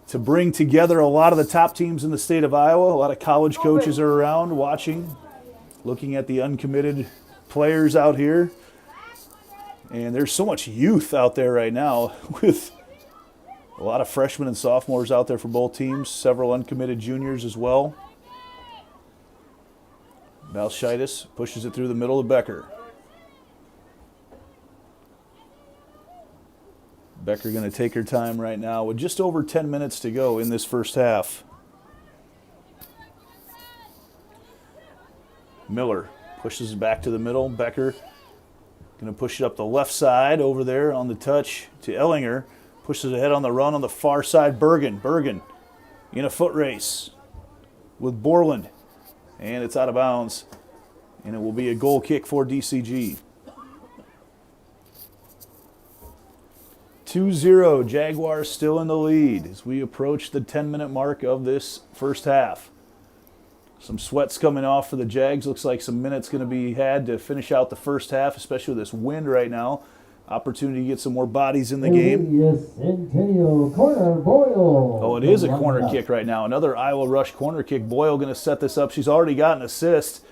to bring together a lot of the top teams in the state of Iowa. A lot of college coaches are around watching, looking at the uncommitted players out here. And there's so much youth out there right now with a lot of freshmen and sophomores out there for both teams, several uncommitted juniors as well. Balshaitis pushes it through the middle of Becker. Becker going to take her time right now with just over 10 minutes to go in this first half. Miller pushes it back to the middle. Becker going to push it up the left side over there on the touch to Ellinger. Pushes ahead on the run on the far side. Bergen in a foot race with Borland. And it's out of bounds. And it will be a goal kick for DCG. 2-0, Jaguars still in the lead as we approach the 10-minute mark of this first half. Some sweats coming off for the Jags. Looks like some minutes going to be had to finish out the first half, especially with this wind right now. Opportunity to get some more bodies in the game. Centennial corner, Boyle. Oh, it is a corner kick right now. Another Iowa Rush corner kick. Boyle going to set this up. She's already got an assist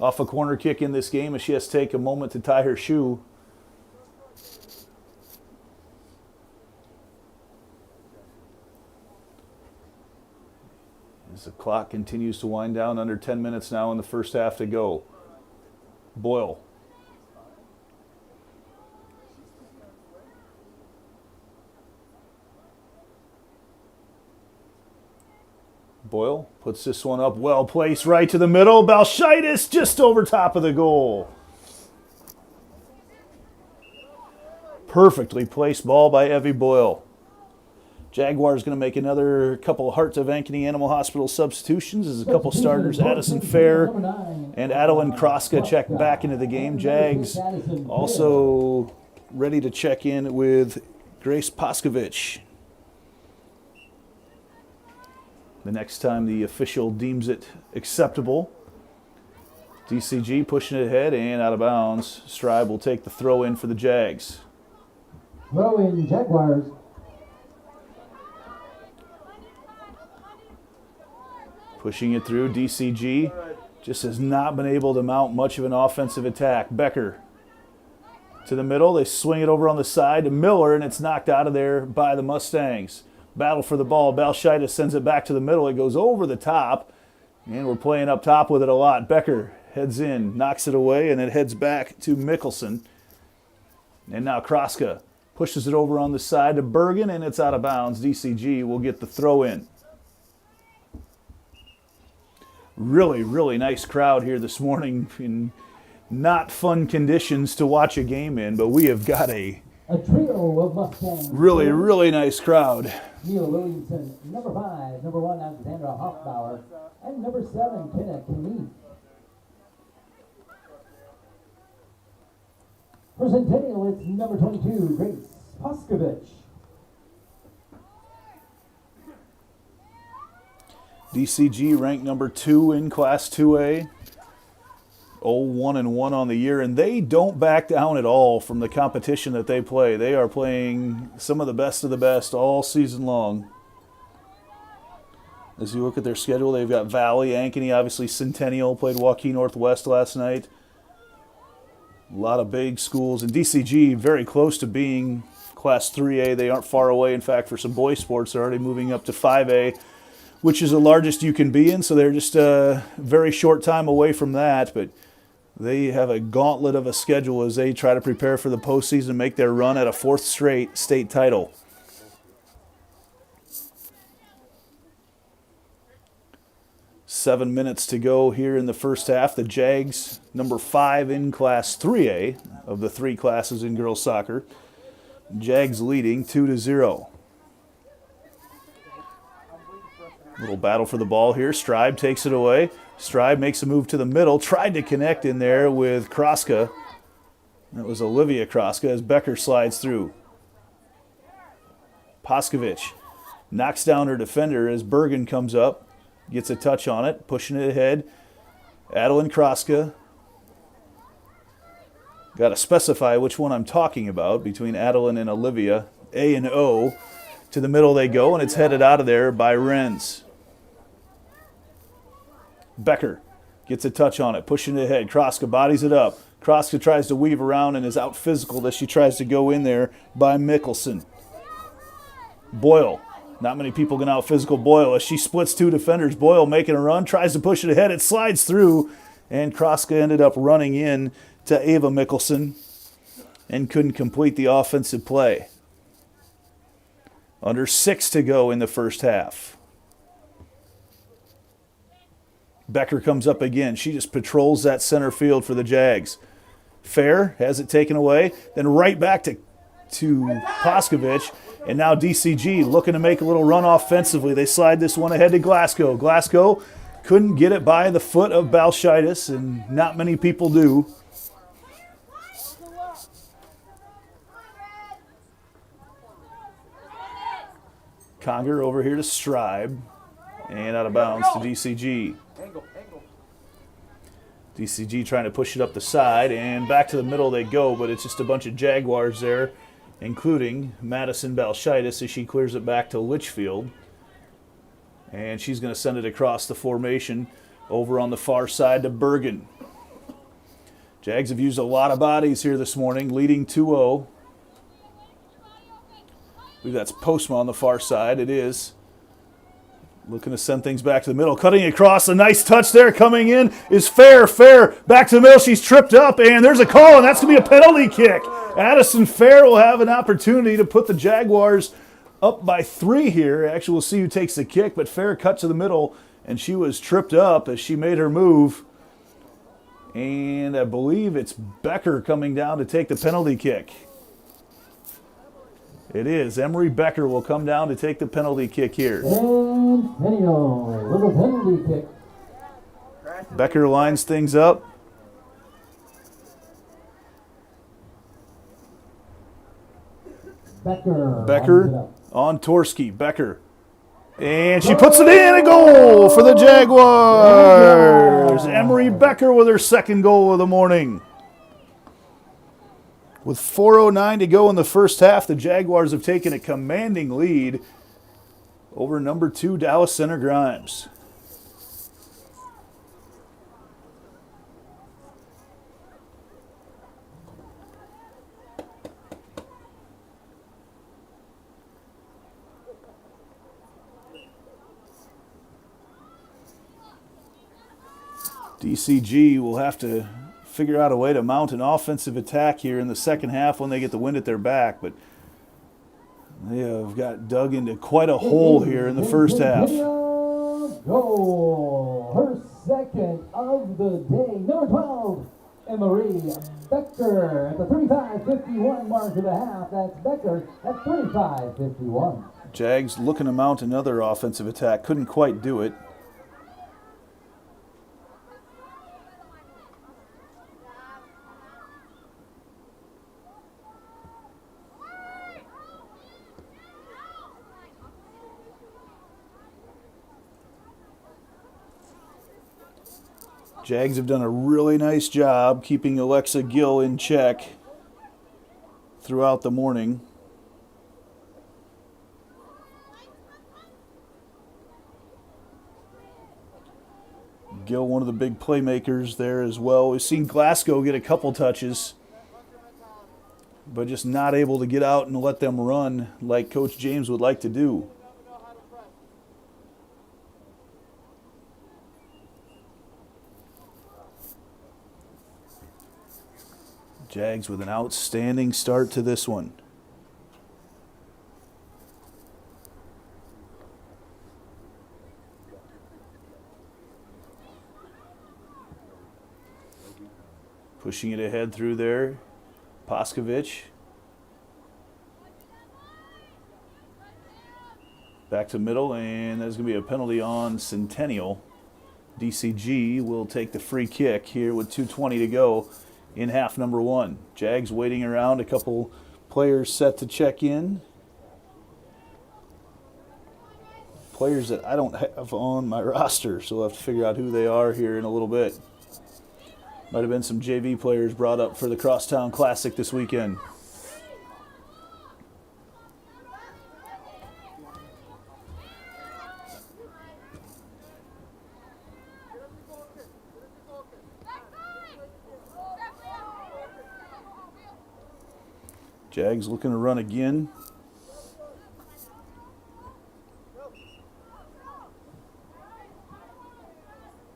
off a corner kick in this game, and she has to take a moment to tie her shoe. As the clock continues to wind down, under 10 minutes now in the first half to go. Boyle. Boyle puts this one up, well placed right to the middle. Balshaitis just over top of the goal. Perfectly placed ball by Evie Boyle. Jaguars going to make another couple of Hearts of Ankeny Animal Hospital substitutions as a couple starters, Addison Fair and Adeline Kroska, check back into the game. Jags also ready to check in with Grace Poskovich the next time the official deems it acceptable. DCG pushing it ahead and out of bounds. Stribe will take the throw in for the Jags. Throw in Jaguars. Pushing it through, DCG just has not been able to mount much of an offensive attack. Becker to the middle. They swing it over on the side to Miller, and it's knocked out of there by the Mustangs. Battle for the ball. Balshaitis sends it back to the middle. It goes over the top, and we're playing up top with it a lot. Becker heads in, knocks it away, and it heads back to Mickelson. And now Kroska pushes it over on the side to Bergen, and it's out of bounds. DCG will get the throw in. Really, really nice crowd here this morning in not fun conditions to watch a game in, but we have got a trio of Mustangs. really, really nice crowd. Neil Williamson, number 5, number 1, Alexandra Hoffbauer, and number 7, Kenneth Kneef. For Centennial, it's number 22, Grace Poskovich. DCG ranked number 2 in Class 2A. 0-1-1 on the year, and they don't back down at all from the competition that they play. They are playing some of the best all season long. As you look at their schedule, they've got Valley, Ankeny, obviously Centennial, played Waukee Northwest last night. A lot of big schools, and DCG very close to being Class 3A. They aren't far away. In fact, for some boys sports, they're already moving up to 5A, which is the largest you can be in, so they're just a very short time away from that, but they have a gauntlet of a schedule as they try to prepare for the postseason and make their run at a 4th straight state title. Seven minutes to go here in the first half. The Jags, number 5 in Class 3A of the 3 classes in girls soccer. Jags leading 2-0. Little battle for the ball here. Stribe takes it away. Stribe makes a move to the middle. Tried to connect in there with Kroska. That was Olivia Kroska as Becker slides through. Poskovich knocks down her defender as Bergen comes up. Gets a touch on it, pushing it ahead. Adeline Kroska. Got to specify which one I'm talking about between Adeline and Olivia. A and O. To the middle they go, and it's headed out of there by Renz. Becker gets a touch on it, pushing it ahead. Kroska bodies it up. Kroska tries to weave around and is out physical as she tries to go in there by Mickelson. Boyle. Not many people can out physical Boyle as she splits 2 defenders. Boyle making a run, tries to push it ahead. It slides through, and Kroska ended up running in to Ava Mickelson and couldn't complete the offensive play. Under 6 to go in the first half. Becker comes up again. She just patrols that center field for the Jags. Fair has it taken away. Then right back to Poskovich. And now DCG looking to make a little run offensively. They slide this one ahead to Glasgow. Glasgow couldn't get it by the foot of Balshitis, and not many people do. Conger over here to Stribe. And out of bounds to DCG. DCG trying to push it up the side, and back to the middle they go, but it's just a bunch of Jaguars there, including Madison Balshitis as she clears it back to Litchfield. And she's going to send it across the formation over on the far side to Bergen. Jags have used a lot of bodies here this morning, leading 2-0. I believe that's Postma on the far side. It is. Looking to send things back to the middle. Cutting across. A nice touch there coming in is Fair. Fair back to the middle. She's tripped up, and there's a call, and that's going to be a penalty kick. Addison Fair will have an opportunity to put the Jaguars up by 3 here. Actually, we'll see who takes the kick, but Fair cut to the middle, and she was tripped up as she made her move. And I believe it's Becker coming down to take the penalty kick. It is. Emery Becker will come down to take the penalty kick here. Centennial with a penalty kick. Becker lines things up. Becker on Torski. Becker. And she puts it in. A goal for the Jaguars. Emery Becker with her second goal of the morning. With 4:09 to go in the first half, the Jaguars have taken a commanding lead over number 2 Dallas Center Grimes. DCG will have to figure out a way to mount an offensive attack here in the second half when they get the wind at their back, but they have got dug into quite a hole here in the first half. Goal, her second of the day, number 12, Emery Becker at the 35-51 mark of the half. That's Becker at 35-51. Jags looking to mount another offensive attack. Couldn't quite do it. Jags have done a really nice job keeping Alexa Gill in check throughout the morning. Gill, one of the big playmakers there as well. We've seen Glasgow get a couple touches, but just not able to get out and let them run like Coach James would like to do. Jags with an outstanding start to this one. Pushing it ahead through there, Paskovich. Back to middle, and there's going to be a penalty on Centennial. DCG will take the free kick here with 2:20 to go in half number one. Jags waiting around, a couple players set to check in. Players that I don't have on my roster, so I'll have to figure out who they are here in a little bit. Might have been some JV players brought up for the Crosstown Classic this weekend. Jags looking to run again.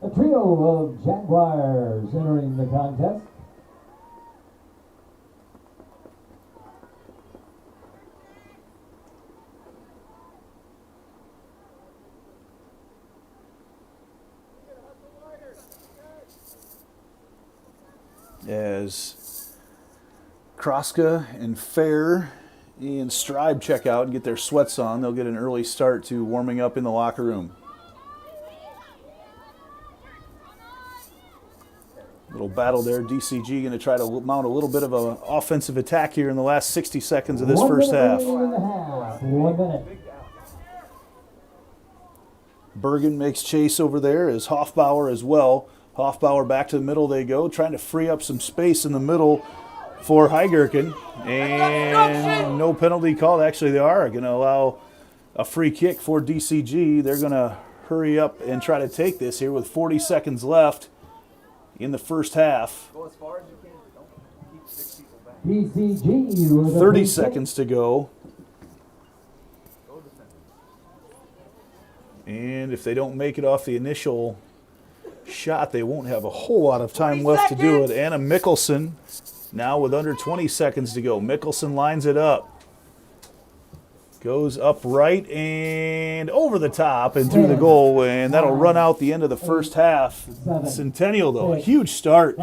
A trio of Jaguars entering the contest. As Kroska and Fair and Stribe check out and get their sweats on, they'll get an early start to warming up in the locker room. Little battle there. DCG going to try to mount a little bit of an offensive attack here in the last 60 seconds of this first half. 1 minute. Bergen makes chase over there as Hoffbauer as well. Hoffbauer back to the middle they go, trying to free up some space in the middle for Heigerken. And no penalty called. Actually, they are going to allow a free kick for DCG. They're going to hurry up and try to take this here with 40 seconds left in the first half. 30 seconds to go. And if they don't make it off the initial shot, they won't have a whole lot of time left to do it. Anna Mickelson now with under 20 seconds to go. Mickelson lines it up. Goes up right and over the top and through the goal, and that'll run out the end of the first half. Centennial, though, a huge start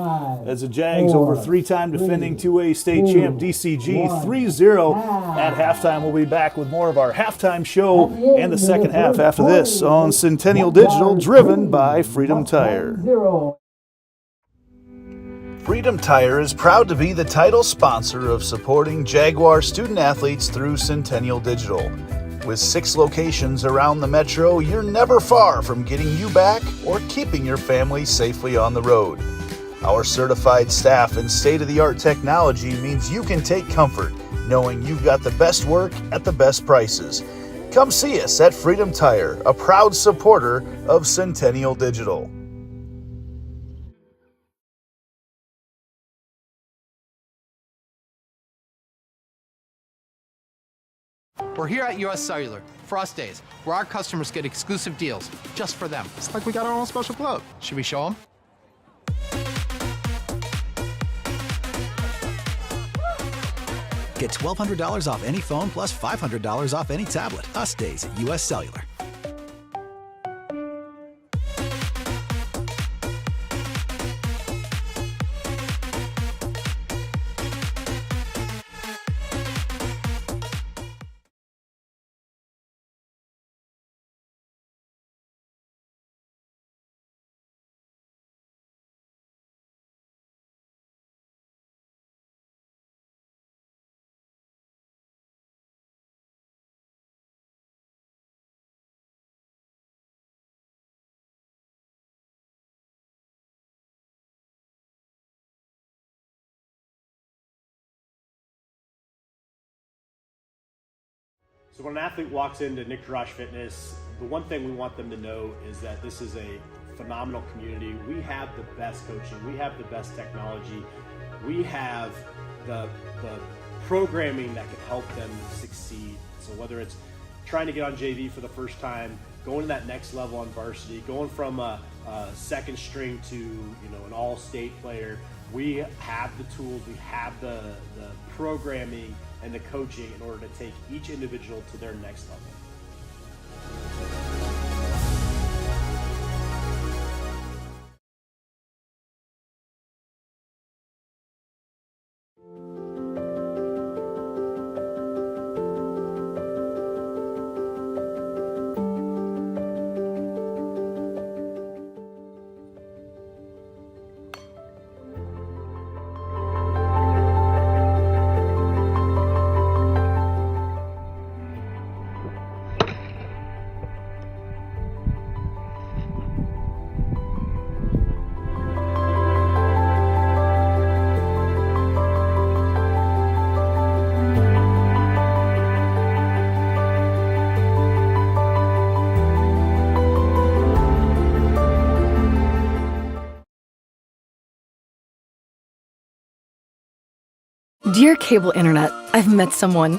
as the Jags over three-time defending 2A state champ DCG 3-0 at halftime. We'll be back with more of our halftime show and the second half after this on Centennial Digital, driven by Freedom Tire. Freedom Tire is proud to be the title sponsor of supporting Jaguar student athletes through Centennial Digital. With 6 locations around the metro, you're never far from getting you back or keeping your family safely on the road. Our certified staff and state-of-the-art technology means you can take comfort knowing you've got the best work at the best prices. Come see us at Freedom Tire, a proud supporter of Centennial Digital. We're here at US Cellular, Frost Days, where our customers get exclusive deals just for them. It's like we got our own special club. Should we show them? Get $1,200 off any phone plus $500 off any tablet. Us Days at US Cellular. So when an athlete walks into Nick Rush Fitness, the one thing we want them to know is that this is a phenomenal community. We have the best coaching. We have the best technology. We have the programming that can help them succeed. So whether it's trying to get on JV for the first time, going to that next level on varsity, going from a second string to an all-state player, we have the tools, we have the programming and the coaching in order to take each individual to their next level. Dear cable internet, I've met someone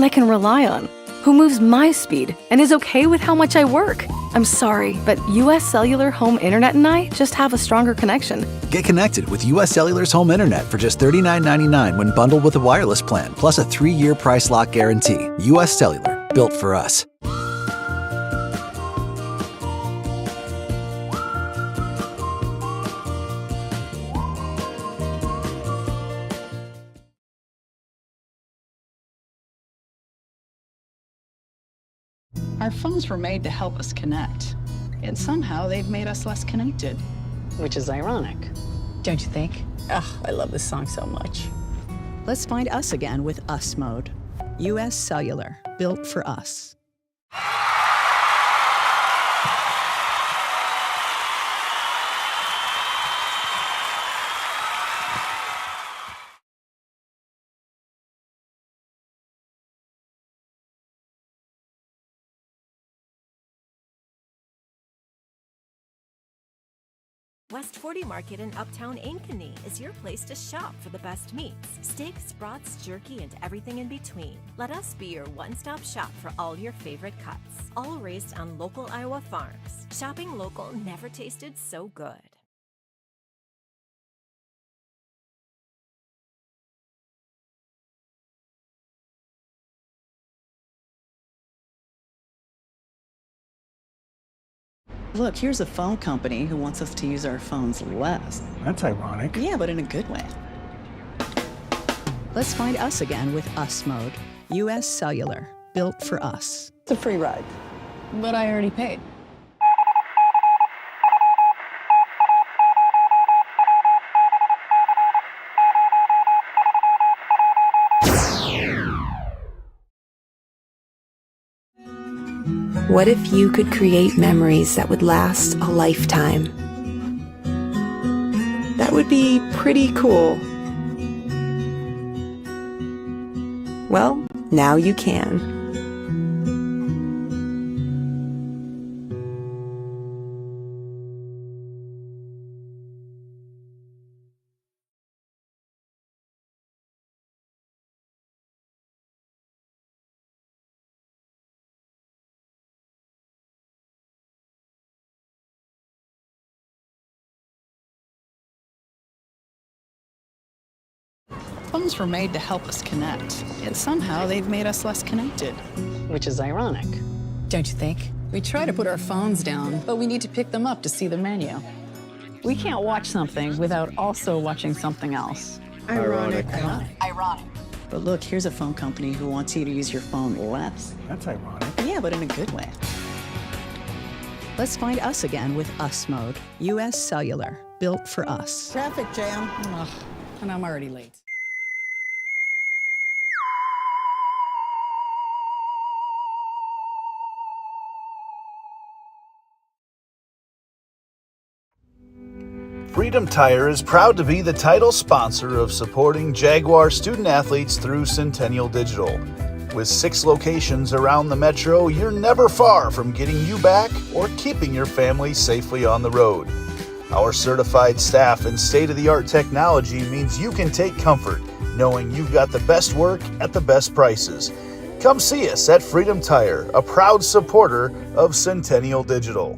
I can rely on, who moves my speed and is okay with how much I work. I'm sorry, but US Cellular Home Internet and I just have a stronger connection. Get connected with US Cellular's home internet for just $39.99 when bundled with a wireless plan, plus a 3-year price lock guarantee. US Cellular, built for us. Our phones were made to help us connect, and somehow they've made us less connected. Which is ironic, don't you think? Ugh, I love this song so much. Let's find us again with Us Mode. US Cellular, built for us. West 40 Market in Uptown Ankeny is your place to shop for the best meats, steaks, brats, jerky, and everything in between. Let us be your one-stop shop for all your favorite cuts, all raised on local Iowa farms. Shopping local never tasted so good. Look, here's a phone company who wants us to use our phones less. That's ironic. Yeah, but in a good way. Let's find us again with Us Mode. US Cellular, built for us. It's a free ride. But I already paid. What if you could create memories that would last a lifetime? That would be pretty cool. Well, now you can. Phones were made to help us connect, and somehow they've made us less connected. Which is ironic, don't you think? We try to put our phones down, but we need to pick them up to see the menu. We can't watch something without also watching something else. Ironic. Ironic. But look, here's a phone company who wants you to use your phone less. That's ironic. Yeah, but in a good way. Let's find us again with Us Mode. US Cellular, built for us. Traffic jam. Ugh, and I'm already late. Freedom Tire is proud to be the title sponsor of supporting Jaguar student athletes through Centennial Digital. With 6 locations around the metro, you're never far from getting you back or keeping your family safely on the road. Our certified staff and state-of-the-art technology means you can take comfort knowing you've got the best work at the best prices. Come see us at Freedom Tire, a proud supporter of Centennial Digital.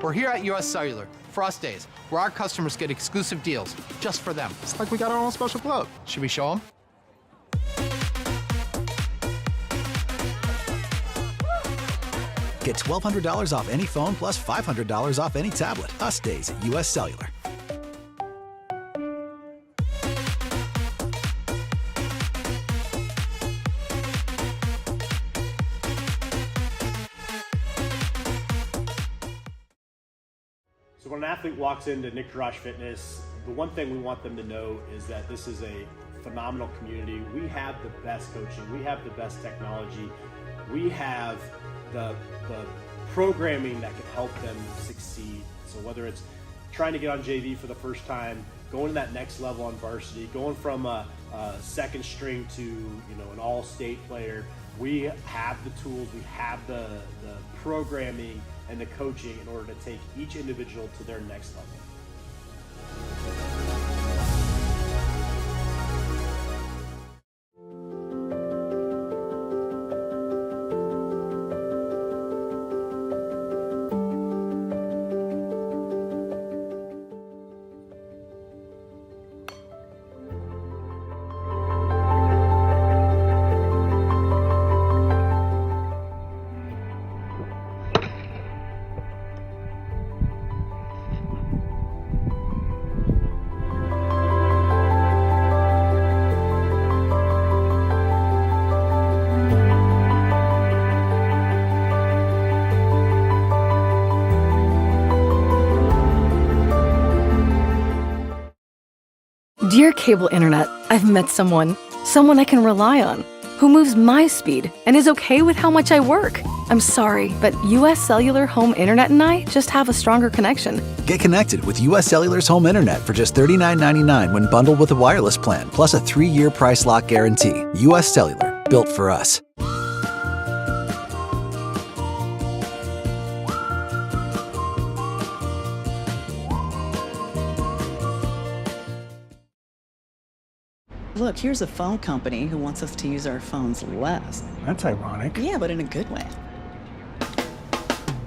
We're here at US Cellular, Frost Days, where our customers get exclusive deals just for them. It's like we got our own special club. Should we show them? Get $1,200 off any phone plus $500 off any tablet. Us days at US Cellular. So when an athlete walks into Nick Rush Fitness, the one thing we want them to know is that this is a phenomenal community. We have the best coaching. We have the best technology. We have the programming that can help them succeed. So whether it's trying to get on JV for the first time, going to that next level on varsity, going from a second string to an all-state player, we have the tools, we have the programming and the coaching in order to take each individual to their next level. Dear cable internet, I've met someone I can rely on, who moves my speed and is okay with how much I work. I'm sorry, but US Cellular Home Internet and I just have a stronger connection. Get connected with US Cellular's home internet for just $39.99 when bundled with a wireless plan, plus a 3-year price lock guarantee. US Cellular, built for us. Look, here's a phone company who wants us to use our phones less. That's ironic. Yeah, but in a good way.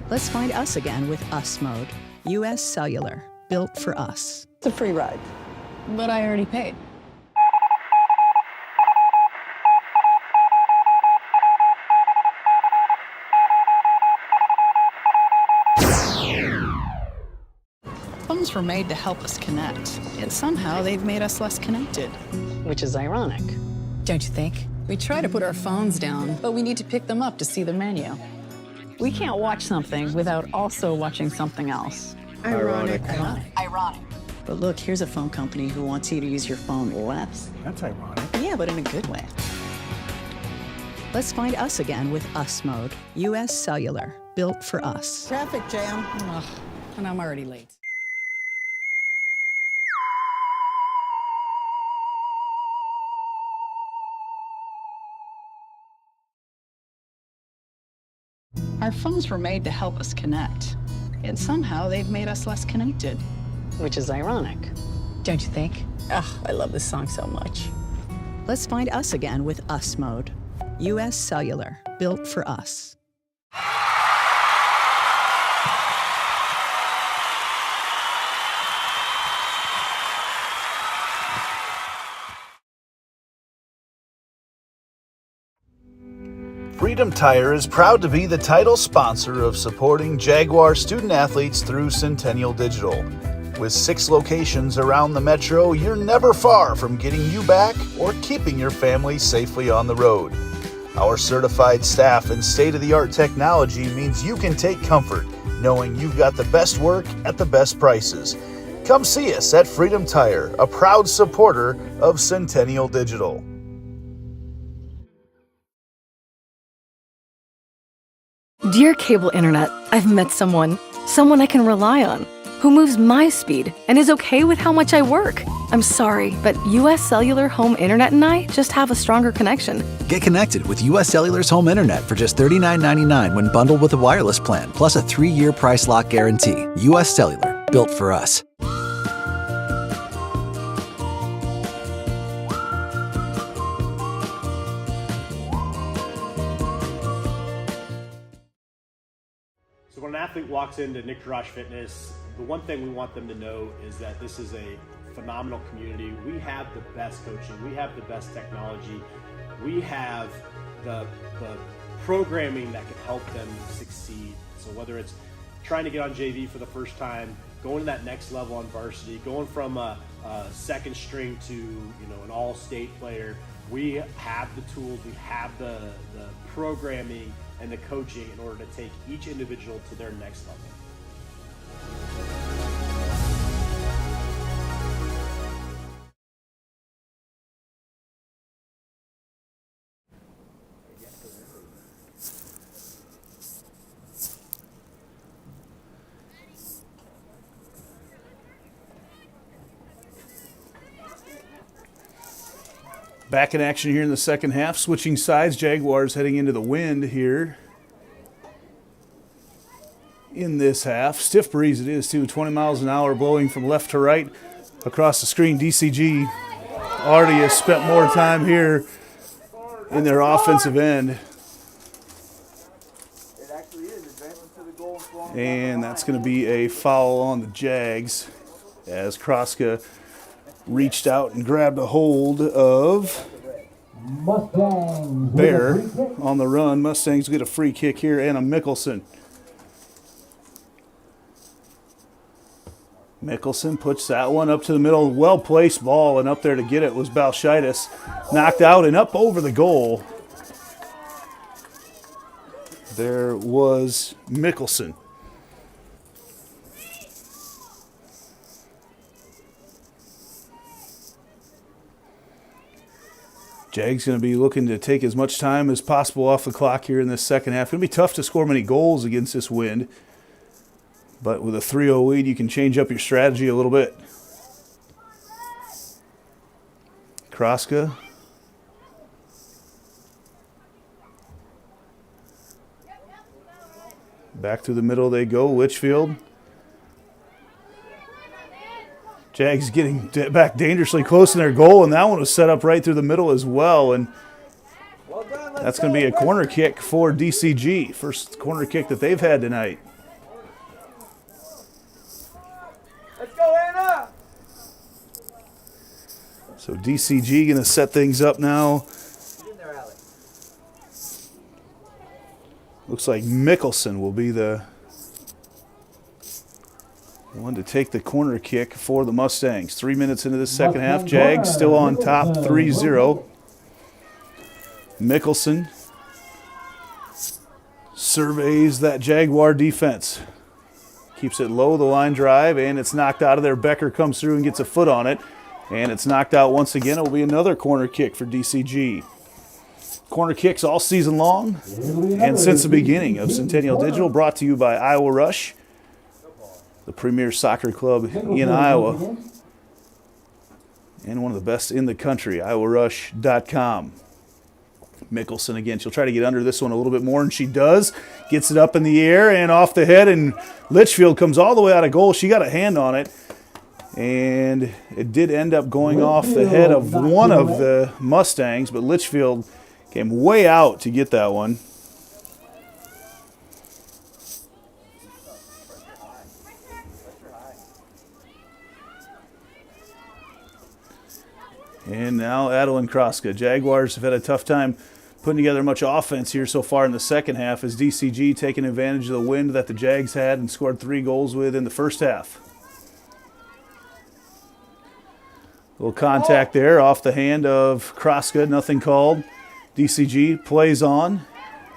Let's find us again with Us Mode. US Cellular, built for us. It's a free ride. But I already paid. Phones were made to help us connect, yet somehow they've made us less connected. Which is ironic. Don't you think? We try to put our phones down, but we need to pick them up to see the menu. We can't watch something without also watching something else. Ironic. Ironic. But look, here's a phone company who wants you to use your phone less. That's ironic. Yeah, but in a good way. Let's find us again with Us Mode. US Cellular, built for us. Traffic jam. Ugh, and I'm already late. Our phones were made to help us connect, yet somehow they've made us less connected. Which is ironic. Don't you think? Ugh, I love this song so much. Let's find us again with Us Mode. US Cellular, built for us. Freedom Tire is proud to be the title sponsor of supporting Jaguar student athletes through Centennial Digital. With 6 locations around the metro, you're never far from getting you back or keeping your family safely on the road. Our certified staff and state-of-the-art technology means you can take comfort knowing you've got the best work at the best prices. Come see us at Freedom Tire, a proud supporter of Centennial Digital. Dear cable internet, I've met someone I can rely on, who moves my speed and is okay with how much I work. I'm sorry, but US Cellular Home Internet and I just have a stronger connection. Get connected with US Cellular's home internet for just $39.99 when bundled with a wireless plan, plus a 3-year price lock guarantee. US Cellular, built for us. So when an athlete walks into Nick Garage Fitness, the one thing we want them to know is that this is a phenomenal community. We have the best coaching, we have the best technology, we have the programming that can help them succeed. So whether it's trying to get on JV for the first time, going to that next level on varsity, going from a second string to an all-state player, we have the tools, we have the programming and the coaching in order to take each individual to their next level. Back in action here in the second half, switching sides. Jaguars heading into the wind here in this half. Stiff breeze it is too, 20 miles an hour blowing from left to right across the screen. DCG already has spent more time here in their offensive end. And that's going to be a foul on the Jags as Kroska reached out and grabbed a hold of Bear on the run. Mustangs get a free kick here and a Mickelson. Mickelson puts that one up to the middle. Well-placed ball, and up there to get it was Balshaitis. Knocked out and up over the goal. There was Mickelson. Jags going to be looking to take as much time as possible off the clock here in this second half. It's going to be tough to score many goals against this wind. But with a 3-0 lead, you can change up your strategy a little bit. Kroska. Back through the middle they go. Litchfield. Jags getting back dangerously close in their goal, and that one was set up right through the middle as well. And that's going to be a corner kick for DCG. First corner kick that they've had tonight. Let's go, Anna! So DCG going to set things up now. Looks like Mickelson will be the one to take the corner kick for the Mustangs. 3 minutes into the second half. Jags still on top 3-0. Mickelson surveys that Jaguar defense. Keeps it low, the line drive, and it's knocked out of there. Becker comes through and gets a foot on it. And it's knocked out once again. It will be another corner kick for DCG. Corner kicks all season long and since the beginning of Centennial Digital, brought to you by Iowa Rush, the premier soccer club in Iowa, and one of the best in the country, iowarush.com. Mickelson again. She'll try to get under this one a little bit more, and she does. Gets it up in the air and off the head, and Litchfield comes all the way out of goal. She got a hand on it, and it did end up going off the head of one of the Mustangs, but Litchfield came way out to get that one. And now Adeline Kroska. Jaguars have had a tough time putting together much offense here so far in the second half, as DCG taking advantage of the wind that the Jags had and scored 3 goals with in the first half. Little contact there off the hand of Kroska, nothing called. DCG plays on,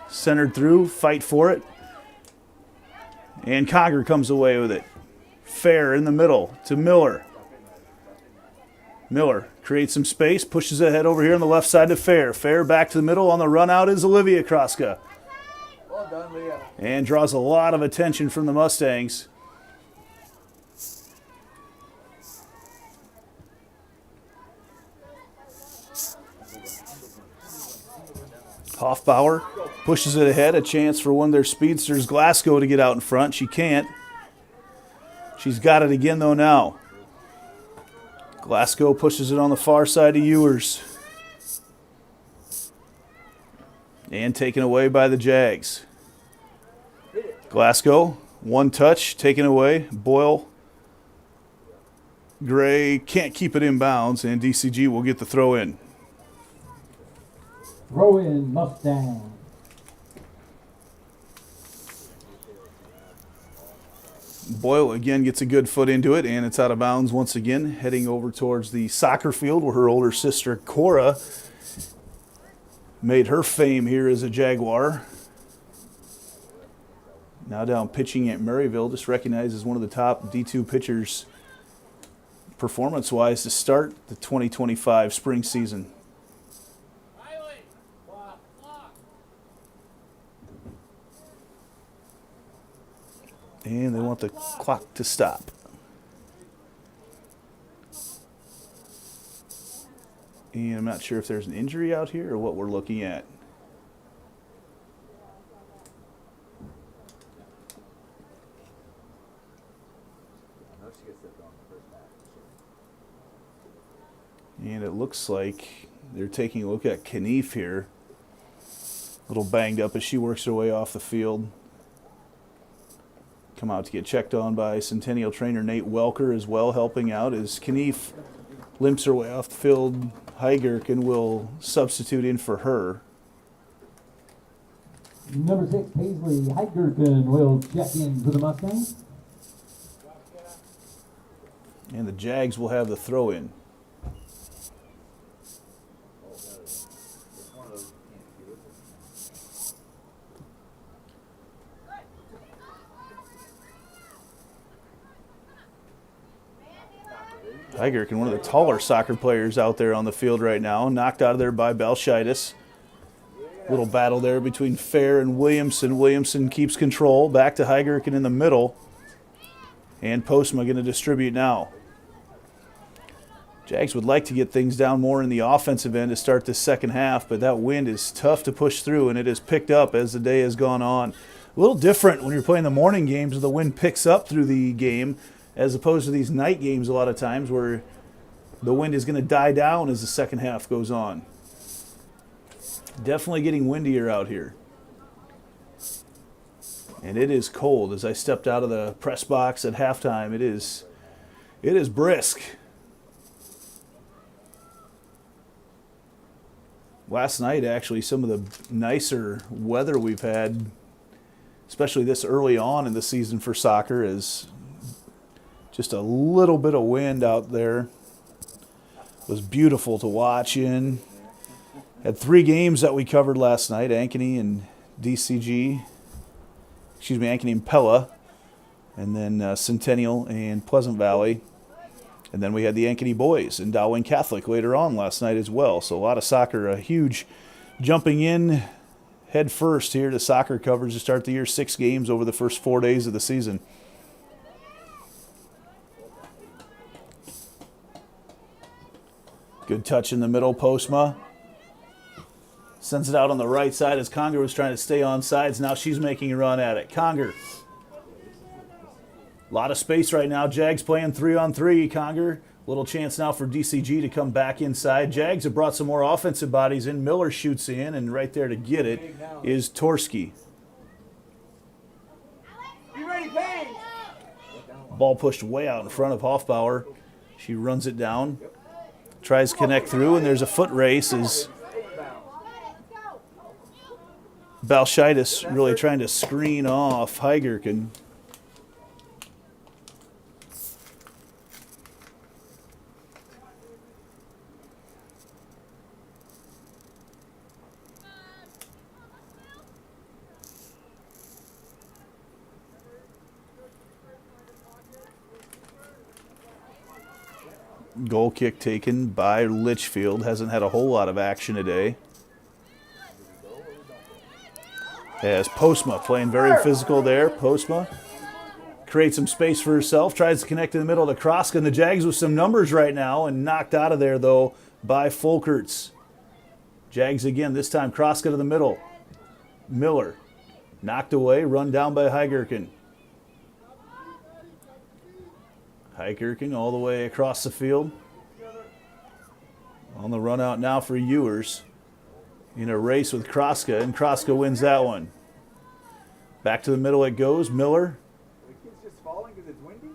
centered through, fight for it. And Conger comes away with it. Fair in the middle to Miller. Miller creates some space, pushes ahead over here on the left side to Fair. Fair back to the middle. On the run out is Olivia Kroska. Well done, Leah. And draws a lot of attention from the Mustangs. Hoffbauer pushes it ahead, a chance for one of their speedsters, Glasgow, to get out in front. She can't. She's got it again, though, now. Glasgow pushes it on the far side of Ewers. And taken away by the Jags. Glasgow, one touch, taken away. Boyle, Gray can't keep it in bounds, and DCG will get the throw in. Throw in Mustang. Boyle again gets a good foot into it, and it's out of bounds once again, heading over towards the soccer field where her older sister Cora made her fame here as a Jaguar. Now down pitching at Maryville, just recognized as one of the top D2 pitchers performance-wise to start the 2025 spring season. And they want the clock to stop. And I'm not sure if there's an injury out here or what we're looking at. And it looks like they're taking a look at Knief here. A little banged up as she works her way off the field. Come out to get checked on by Centennial trainer Nate Welker as well, helping out as Knief limps her way off the field. Heigerken will substitute in for her. Number 6, Paisley Heigerken will check in for the Mustangs. And the Jags will have the throw in. Heigerken, one of the taller soccer players out there on the field right now, knocked out of there by Balshaitis. Little battle there between Fair and Williamson. Williamson keeps control. Back to Heigerken in the middle. And Postma going to distribute now. Jags would like to get things down more in the offensive end to start this second half, but that wind is tough to push through, and it has picked up as the day has gone on. A little different when you're playing the morning games where the wind picks up through the game, as opposed to these night games a lot of times where the wind is going to die down as the second half goes on. Definitely getting windier out here. And it is cold. As I stepped out of the press box at halftime, it is brisk. Last night, actually, some of the nicer weather we've had, especially this early on in the season for soccer, is just a little bit of wind out there. It was beautiful to watch in. Had 3 games that we covered last night, Ankeny and Ankeny and Pella, and then Centennial and Pleasant Valley. And then we had the Ankeny boys and Dowling Catholic later on last night as well. So a lot of soccer, a huge jumping in head first here to soccer coverage to start the year. 6 games over the first 4 days of the season. Good touch in the middle, Postma. Sends it out on the right side as Conger was trying to stay on sides. Now she's making a run at it. Conger. A lot of space right now. Jags playing 3-on-3. Conger, little chance now for DCG to come back inside. Jags have brought some more offensive bodies in. Miller shoots in, and right there to get it is Torski. Ball pushed way out in front of Hoffbauer. She runs it down. Tries to connect through, and there's a foot race as Balshaitis really trying to screen off Heigerken. Goal kick taken by Litchfield. Hasn't had a whole lot of action today. As Postma playing very physical there. Postma creates some space for herself. Tries to connect in the middle to Kroska. And the Jags with some numbers right now. And knocked out of there, though, by Folkerts. Jags again, this time Kroska to the middle. Miller knocked away, run down by Heigerken. Heigerken all the way across the field. On the run out now for Ewers. In a race with Kroska, and Kroska wins that one. Back to the middle it goes. Miller. The kid's just falling because it's windy?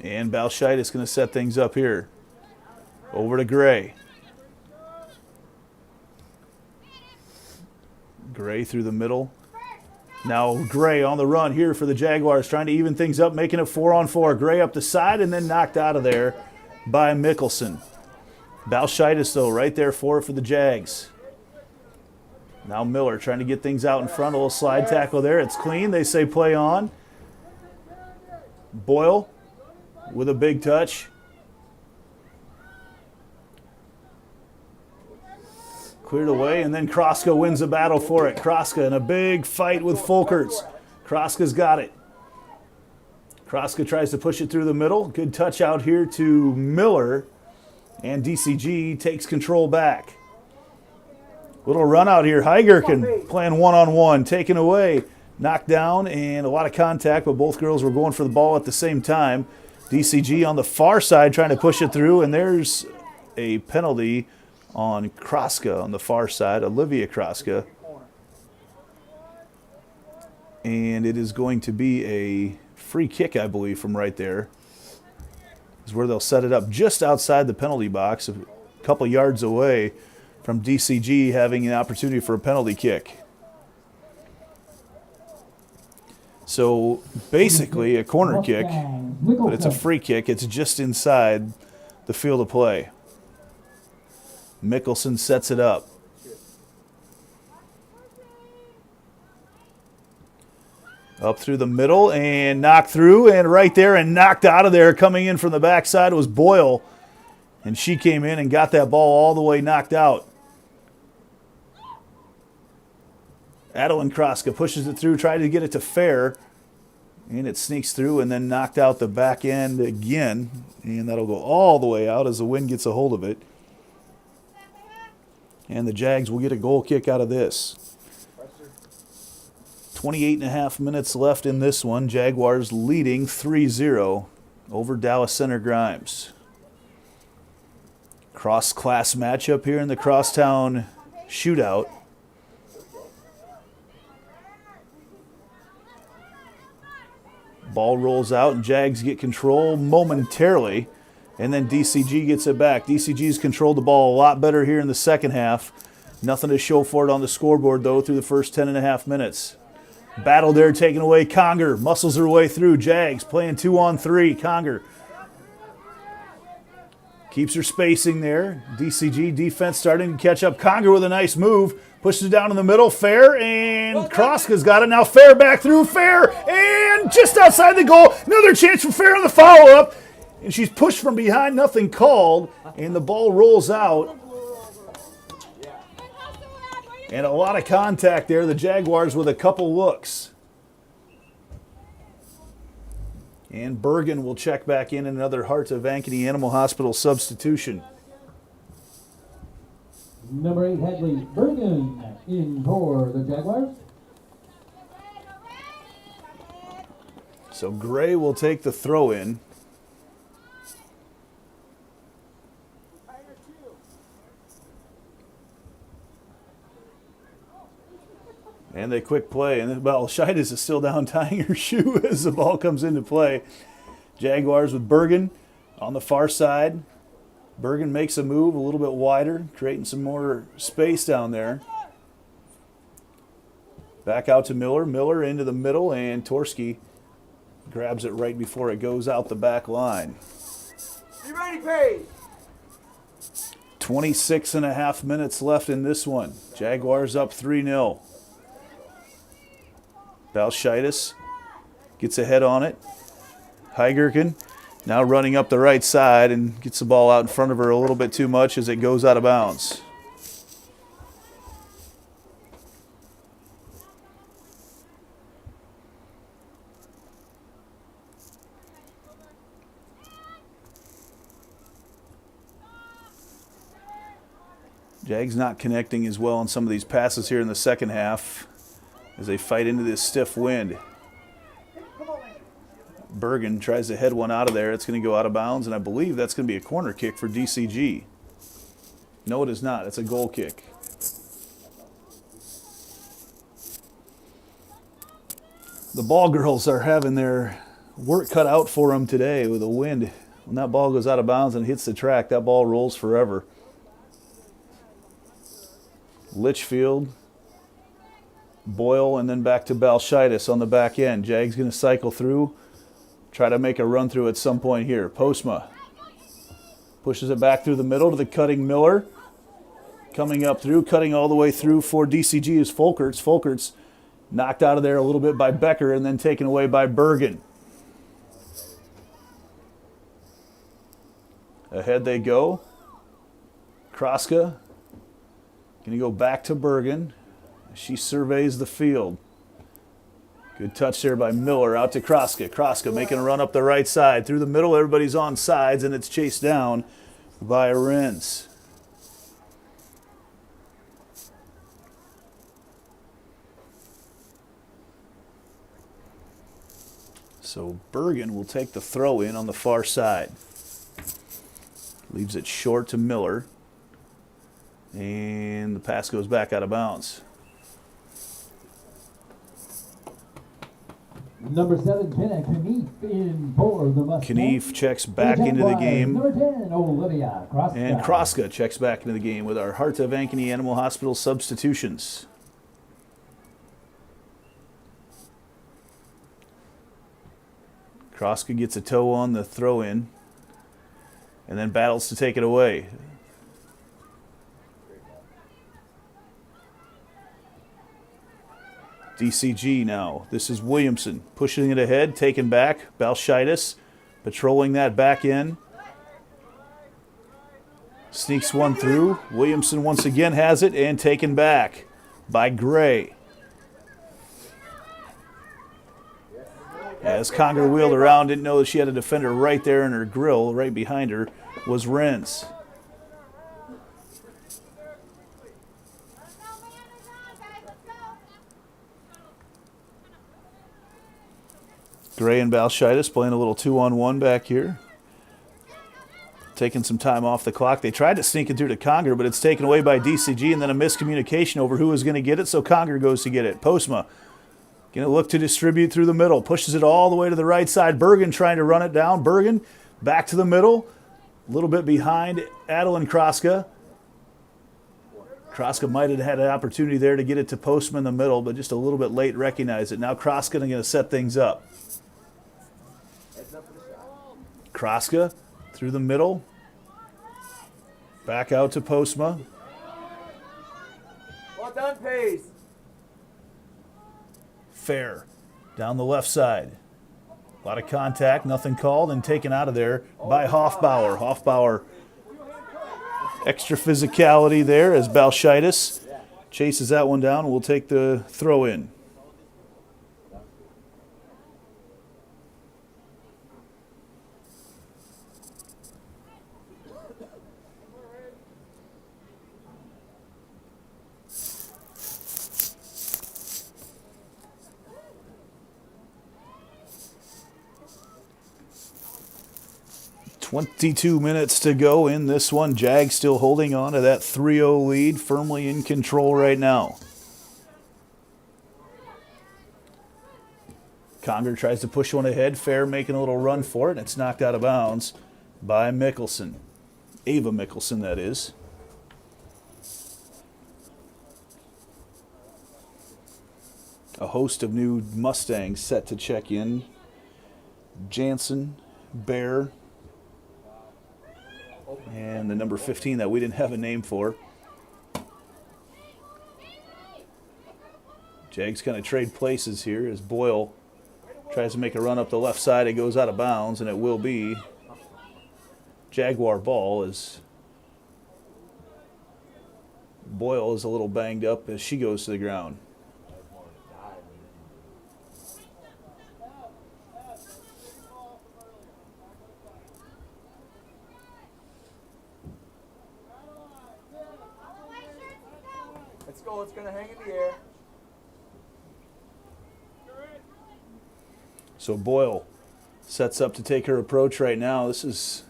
And Balshaitis going to set things up here. Over to Gray. Gray through the middle. Now Gray on the run here for the Jaguars, trying to even things up, making it 4-on-4. Gray up the side and then knocked out of there by Mickelson. Balshaitis, though, right there for the Jags. Now Miller trying to get things out in front. A little slide tackle there. It's clean. They say play on. Boyle with a big touch. Cleared away, and then Kroska wins the battle for it. Kroska in a big fight with Folkerts. Kroska's got it. Kroska tries to push it through the middle. Good touch out here to Miller. And DCG takes control back. Little run out here. Heigerken playing one-on-one, taken away, knocked down, and a lot of contact, but both girls were going for the ball at the same time. DCG on the far side trying to push it through, and there's a penalty on Kroska on the far side, Olivia Kroska. And it is going to be a free kick, I believe, from right there. Is where they'll set it up just outside the penalty box, a couple yards away from DCG having an opportunity for a penalty kick. So basically a corner kick, but it's a free kick. It's just inside the field of play. Mickelson sets it up. Up through the middle and knocked through and right there and knocked out of there. Coming in from the backside was Boyle. And she came in and got that ball all the way knocked out. Adeline Kroska pushes it through, tried to get it to Fair. And it sneaks through and then knocked out the back end again. And that'll go all the way out as the wind gets a hold of it. And the Jags will get a goal kick out of this. 28.5 minutes left in this one. Jaguars leading 3-0 over Dallas Center Grimes. Cross-class matchup here in the Crosstown shootout. Ball rolls out and Jags get control momentarily. And then DCG gets it back. DCG's controlled the ball a lot better here in the second half. Nothing to show for it on the scoreboard, though, through the first 10.5 minutes. Battle there taken away. Conger muscles her way through. Jags playing 2-on-3. Conger keeps her spacing there. DCG defense starting to catch up. Conger with a nice move. Pushes it down in the middle. Fair, and Kroska's got it. Now Fair back through. Fair, and just outside the goal. Another chance for Fair on the follow-up. And she's pushed from behind. Nothing called. And the ball rolls out. And a lot of contact there. The Jaguars with a couple looks. And Bergen will check back in another Heart of Ankeny Animal Hospital substitution. Number 8, Hadley Bergen in for the Jaguars. So Gray will take the throw in. And they quick play. And Balshaitis is still down tying her shoe as the ball comes into play. Jaguars with Bergen on the far side. Bergen makes a move a little bit wider, creating some more space down there. Back out to Miller. Miller into the middle, and Torski grabs it right before it goes out the back line. Be ready, Paige. 26.5 minutes left in this one. Jaguars up 3-0. Balshaitis gets ahead on it. Heigerken now running up the right side and gets the ball out in front of her a little bit too much as it goes out of bounds. Jags not connecting as well on some of these passes here in the second half as they fight into this stiff wind. Bergen tries to head one out of there. It's going to go out of bounds, and I believe that's going to be a corner kick for DCG. No, it is not. It's a goal kick. The ball girls are having their work cut out for them today with the wind. When that ball goes out of bounds and hits the track, that ball rolls forever. Litchfield, Boyle, and then back to Balshitis on the back end. Jag's going to cycle through, try to make a run through at some point here. Postma pushes it back through the middle to the cutting Miller. Coming up through, cutting all the way through for DCG is Folkerts. Folkerts knocked out of there a little bit by Becker and then taken away by Bergen. Ahead they go. Kroska going to go back to Bergen. She surveys the field. Good touch there by Miller out to Kroska. Kroska making a run up the right side. Through the middle, everybody's on sides, and it's chased down by Renz. So Bergen will take the throw in on the far side. Leaves it short to Miller. And the pass goes back out of bounds. Number 7, Jenna Knief in for the Mustangs. Knief checks back into the game. Number 10, Olivia Kroska. And Kroska checks back into the game with our Heart of Ankeny Animal Hospital substitutions. Kroska gets a toe on the throw-in and then battles to take it away. DCG now. This is Williamson pushing it ahead, taken back. Balshitis patrolling that back end. Sneaks one through. Williamson once again has it and taken back by Gray. As Conger wheeled around, didn't know that she had a defender right there in her grill. Right behind her was Renz. Gray and Balshitis playing a little 2-on-1 back here. Taking some time off the clock. They tried to sneak it through to Conger, but it's taken away by DCG, and then a miscommunication over who was going to get it, so Conger goes to get it. Postma going to look to distribute through the middle. Pushes it all the way to the right side. Bergen trying to run it down. Bergen back to the middle. A little bit behind Adeline Kroska. Kroska might have had an opportunity there to get it to Postma in the middle, but just a little bit late recognized it. Now Kroska going to set things up. Kroska through the middle. Back out to Postma. Well done, Pace. Fair down the left side. A lot of contact, nothing called, and taken out of there by Hoffbauer. Hoffbauer, extra physicality there as Balshitis chases that one down. We'll take the throw in. .22 minutes to go in this one. Jag still holding on to that 3-0 lead, firmly in control right now. Conger tries to push one ahead. Fair making a little run for it, and it's knocked out of bounds by Mickelson. Ava Mickelson, that is. A host of new Mustangs set to check in. Jansen, Bear, and the number 15 that we didn't have a name for. Jags kind of trade places here as Boyle tries to make a run up the left side. It goes out of bounds, and it will be Jaguar ball as Boyle is a little banged up as she goes to the ground. circle. It's going to hang in the air. So Boyle sets up to take her approach right now. This is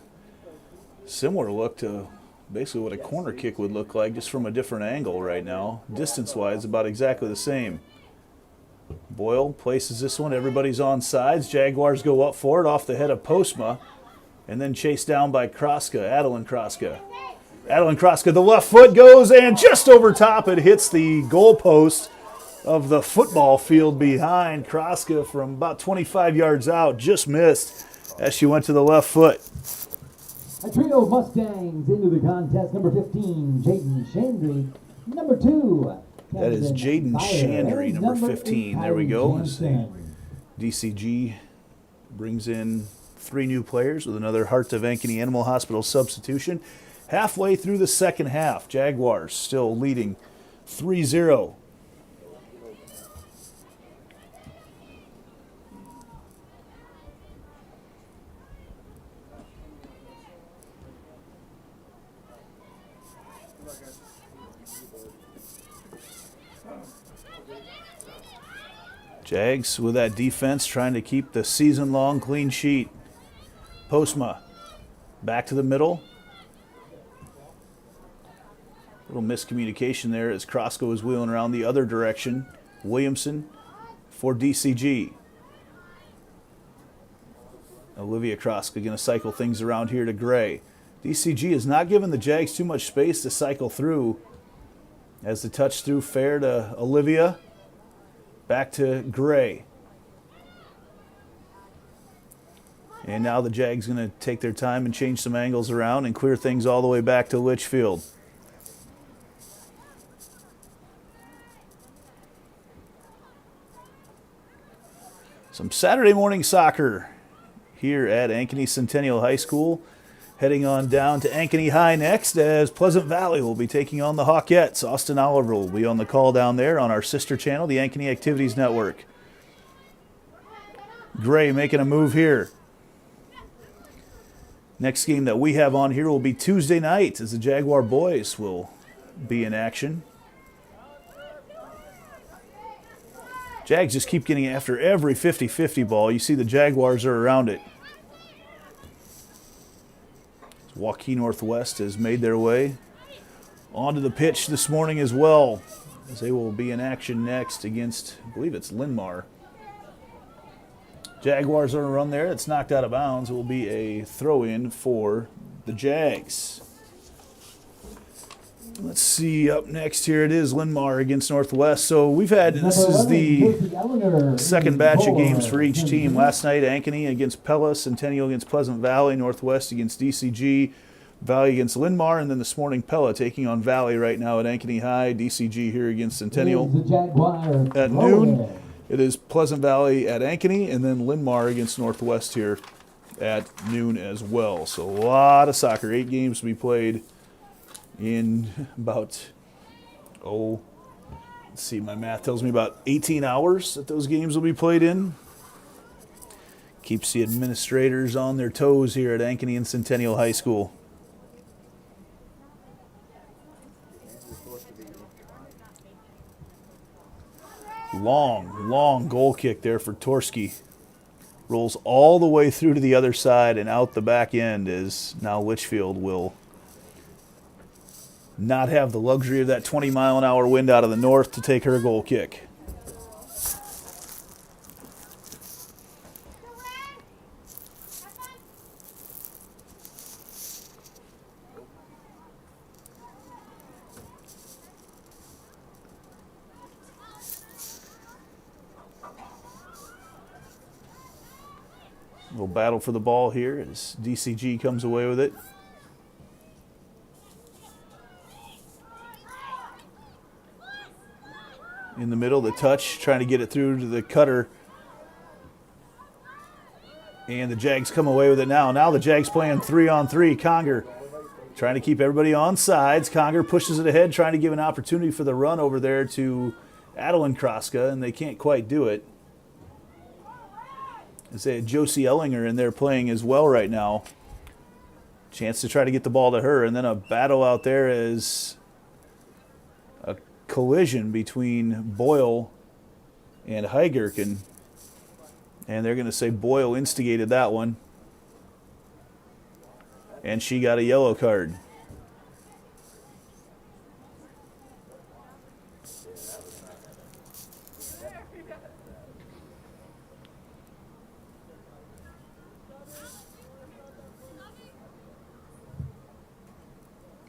similar look to basically what a corner kick would look like, just from a different angle right now. Distance-wise, about exactly the same. Boyle places this one. Everybody's on sides. Jaguars go up for it off the head of Postma, and then chased down by Kroska, Adeline Kroska. Adeline Kroska, the left foot goes, and just over top it hits the goalpost of the football field behind. Kroska from about 25 yards out, just missed as she went to the left foot. A trio of Mustangs into the contest. Number 15, Jaden Chandry. Number 2, that is Jaden Chandry, number 15. There we go. As the DCG brings in 3 new players with another Heart of Ankeny Animal Hospital substitution. Halfway through the second half, Jaguars still leading 3-0. Jags with that defense trying to keep the season-long clean sheet. Postma back to the middle. Little miscommunication there as Kroska was wheeling around the other direction. Williamson for DCG. Olivia Kroska going to cycle things around here to Gray. DCG has not given the Jags too much space to cycle through. As the touch through fair to Olivia. Back to Gray. And now the Jags going to take their time and change some angles around and clear things all the way back to Litchfield. Some Saturday morning soccer here at Ankeny Centennial High School. Heading on down to Ankeny High next as Pleasant Valley will be taking on the Hawkettes. Austin Oliver will be on the call down there on our sister channel, the Ankeny Activities Network. Gray making a move here. Next game that we have on here will be Tuesday night as the Jaguar boys will be in action. Jags just keep getting after every 50-50 ball. You see the Jaguars are around it. Waukee Northwest has made their way onto the pitch this morning as well, as they will be in action next against, I believe it's Linmar. Jaguars are on a run there. It's knocked out of bounds. It will be a throw-in for the Jags. Let's see, up next here it is Linmar against Northwest. So we've had, this is the second batch of games for each team. Last night, Ankeny against Pella, Centennial against Pleasant Valley, Northwest against DCG, Valley against Linmar, and then this morning Pella taking on Valley right now at Ankeny High, DCG here against Centennial. At noon, it is Pleasant Valley at Ankeny, and then Linmar against Northwest here at noon as well. So a lot of soccer, 8 games to be played in about, let's see, my math tells me about 18 hours that those games will be played in. Keeps the administrators on their toes here at Ankeny and Centennial High School. Long goal kick there for Torski. Rolls all the way through to the other side and out the back end as now Litchfield will not have the luxury of that 20-mile-an-hour wind out of the north to take her goal kick. A little battle for the ball here as DCG comes away with it. In the middle, the touch, trying to get it through to the cutter. And the Jags come away with it now. Now the Jags playing 3-on-3. Conger trying to keep everybody on sides. Conger pushes it ahead, trying to give an opportunity for the run over there to Adeline Kroska, and they can't quite do it. As they had Josie Ellinger in there playing as well right now. Chance to try to get the ball to her, and then a battle out there as a collision between Boyle and Heigerken, and they're going to say Boyle instigated that one, and she got a yellow card.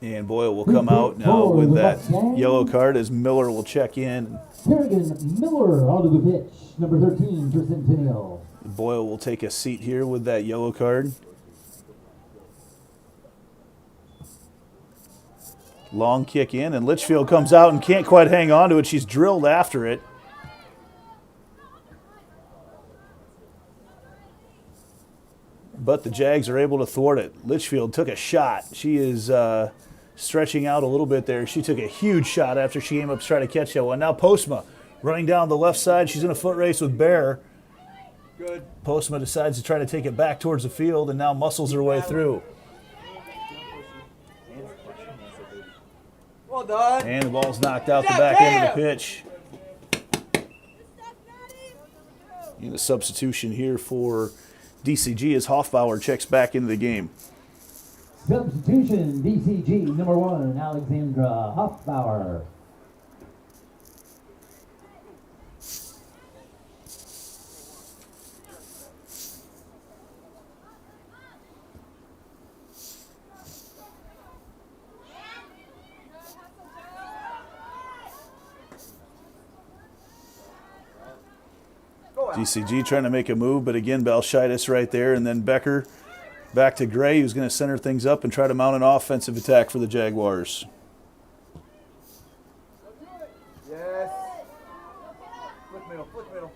And Boyle will come out now with that yellow card as Miller will check in. Kerrigan Miller onto the pitch, number 13 for Centennial. Boyle will take a seat here with that yellow card. Long kick in, and Litchfield comes out and can't quite hang on to it. She's drilled after it. But the Jags are able to thwart it. Litchfield took a shot. She is stretching out a little bit there. She took a huge shot after she came up to try to catch that one. Now Postma running down the left side. She's in a foot race with Bear. Good. Postma decides to try to take it back towards the field and now muscles her way through. Well done. And the ball's knocked out the back end of the pitch. And the substitution here for DCG as Hoffbauer checks back into the game. Substitution, DCG, number 1, Alexandra Hoffbauer. DCG trying to make a move, but again, Balshaitis right there, and then Becker back to Gray, who's going to center things up and try to mount an offensive attack for the Jaguars. Yes. Flick middle, flick middle.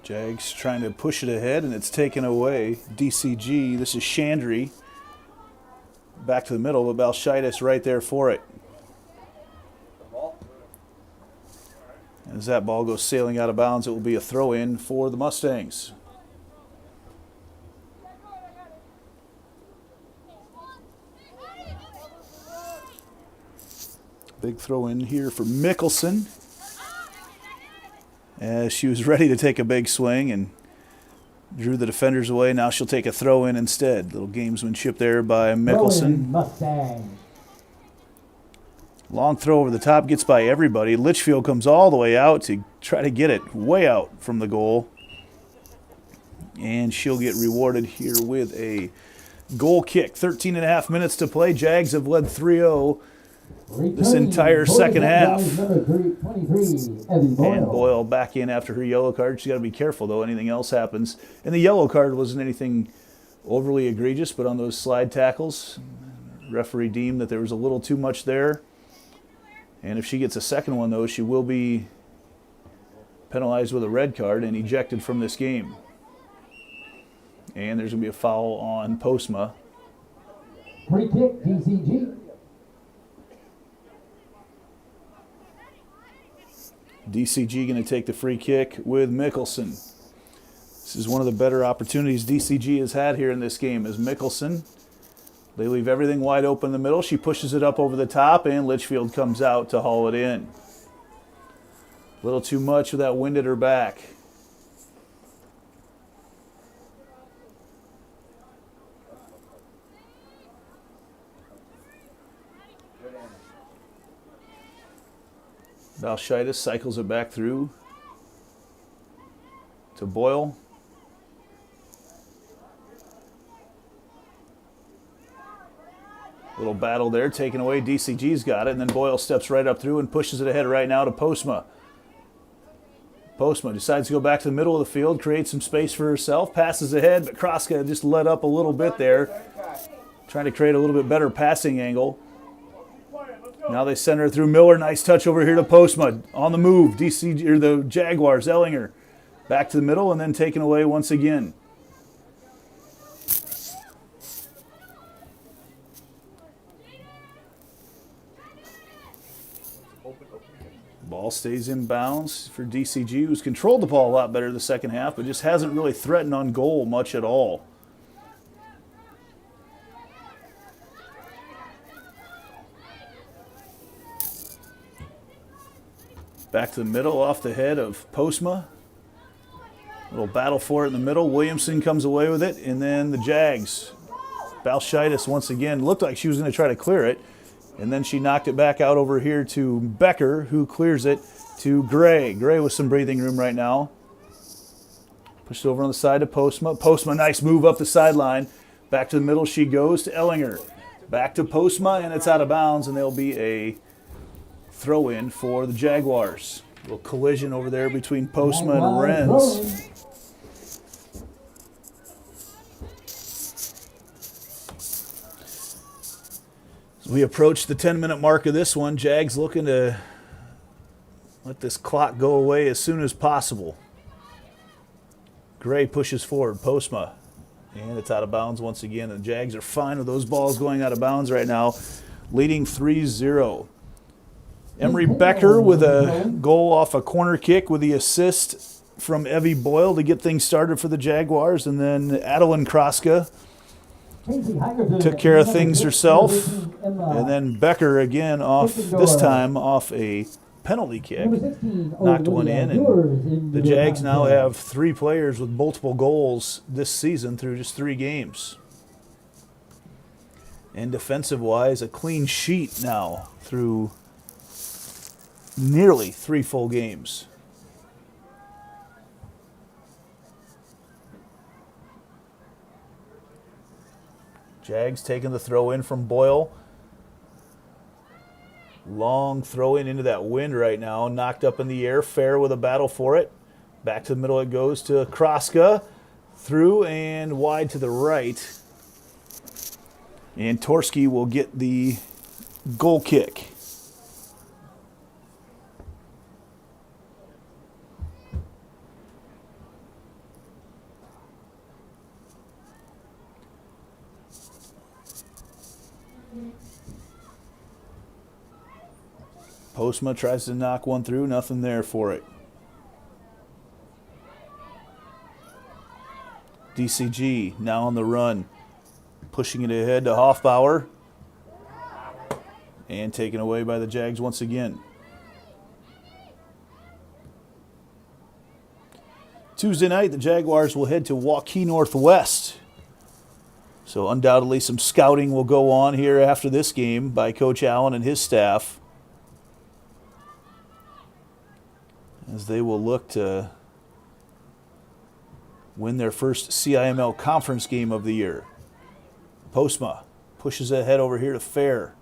Jags trying to push it ahead, and it's taken away. DCG, this is Chandry. Back to the middle, but Balshaitis right there for it. As that ball goes sailing out of bounds, it will be a throw-in for the Mustangs. Big throw-in here for Mickelson, as she was ready to take a big swing and drew the defenders away. Now she'll take a throw-in instead. Little gamesmanship there by Mickelson. Long throw over the top, gets by everybody. Litchfield comes all the way out to try to get it way out from the goal. And she'll get rewarded here with a goal kick. 13 and a half minutes to play. Jags have led 3-0 this entire second half. And Boyle back in after her yellow card. She's got to be careful, though. Anything else happens. And the yellow card wasn't anything overly egregious, but on those slide tackles, referee deemed that there was a little too much there. And if she gets a second one, though, she will be penalized with a red card and ejected from this game. And there's going to be a foul on Postma. Free kick, DCG. DCG going to take the free kick with Mickelson. This is one of the better opportunities DCG has had here in this game, is Mickelson. They leave everything wide open in the middle. She pushes it up over the top, and Litchfield comes out to haul it in. A little too much with that wind at her back. Balshaitis cycles it back through to Boyle. Little battle there, taken away. DCG's got it, and then Boyle steps right up through and pushes it ahead right now to Postma. Postma decides to go back to the middle of the field, create some space for herself, passes ahead, but Kraska just let up a little bit there, trying to create a little bit better passing angle. Now they send her through Miller. Nice touch over here to Postma. On the move, DCG, or the Jaguars, Ellinger. Back to the middle and then taken away once again. Ball stays in bounds for DCG, who's controlled the ball a lot better the second half, but just hasn't really threatened on goal much at all. Back to the middle, off the head of Postma. Little battle for it in the middle. Williamson comes away with it, and then the Jags. Balshitis once again looked like she was going to try to clear it, and then she knocked it back out over here to Becker, who clears it to Gray. Gray with some breathing room right now. Pushed over on the side to Postma. Postma, nice move up the sideline. Back to the middle she goes to Ellinger. Back to Postma, and it's out of bounds, and there'll be a throw-in for the Jaguars. A little collision over there between Postma and Renz. As we approach the 10-minute mark of this one, Jags looking to let this clock go away as soon as possible. Gray pushes forward, Postma, and it's out of bounds once again. The Jags are fine with those balls going out of bounds right now, leading 3-0. Emery Becker with a goal off a corner kick with the assist from Evie Boyle to get things started for the Jaguars. And then Adeline Kraska took care of things herself. And then Becker again off, this time off a penalty kick, knocked one in. And the Jags now have 3 players with multiple goals this season through just 3 games. And defensive-wise, a clean sheet now through nearly 3 full games. Jags taking the throw in from Boyle. Long throw in into that wind right now. Knocked up in the air. Fair with a battle for it. Back to the middle it goes to Kraska. Through and wide to the right. And Torski will get the goal kick. Postma tries to knock one through, nothing there for it. DCG now on the run, pushing it ahead to Hoffbauer, and taken away by the Jags once again. Tuesday night, the Jaguars will head to Waukee Northwest. So undoubtedly some scouting will go on here after this game by Coach Allen and his staff, as they will look to win their first CIML conference game of the year. Postma pushes ahead over here to Fair.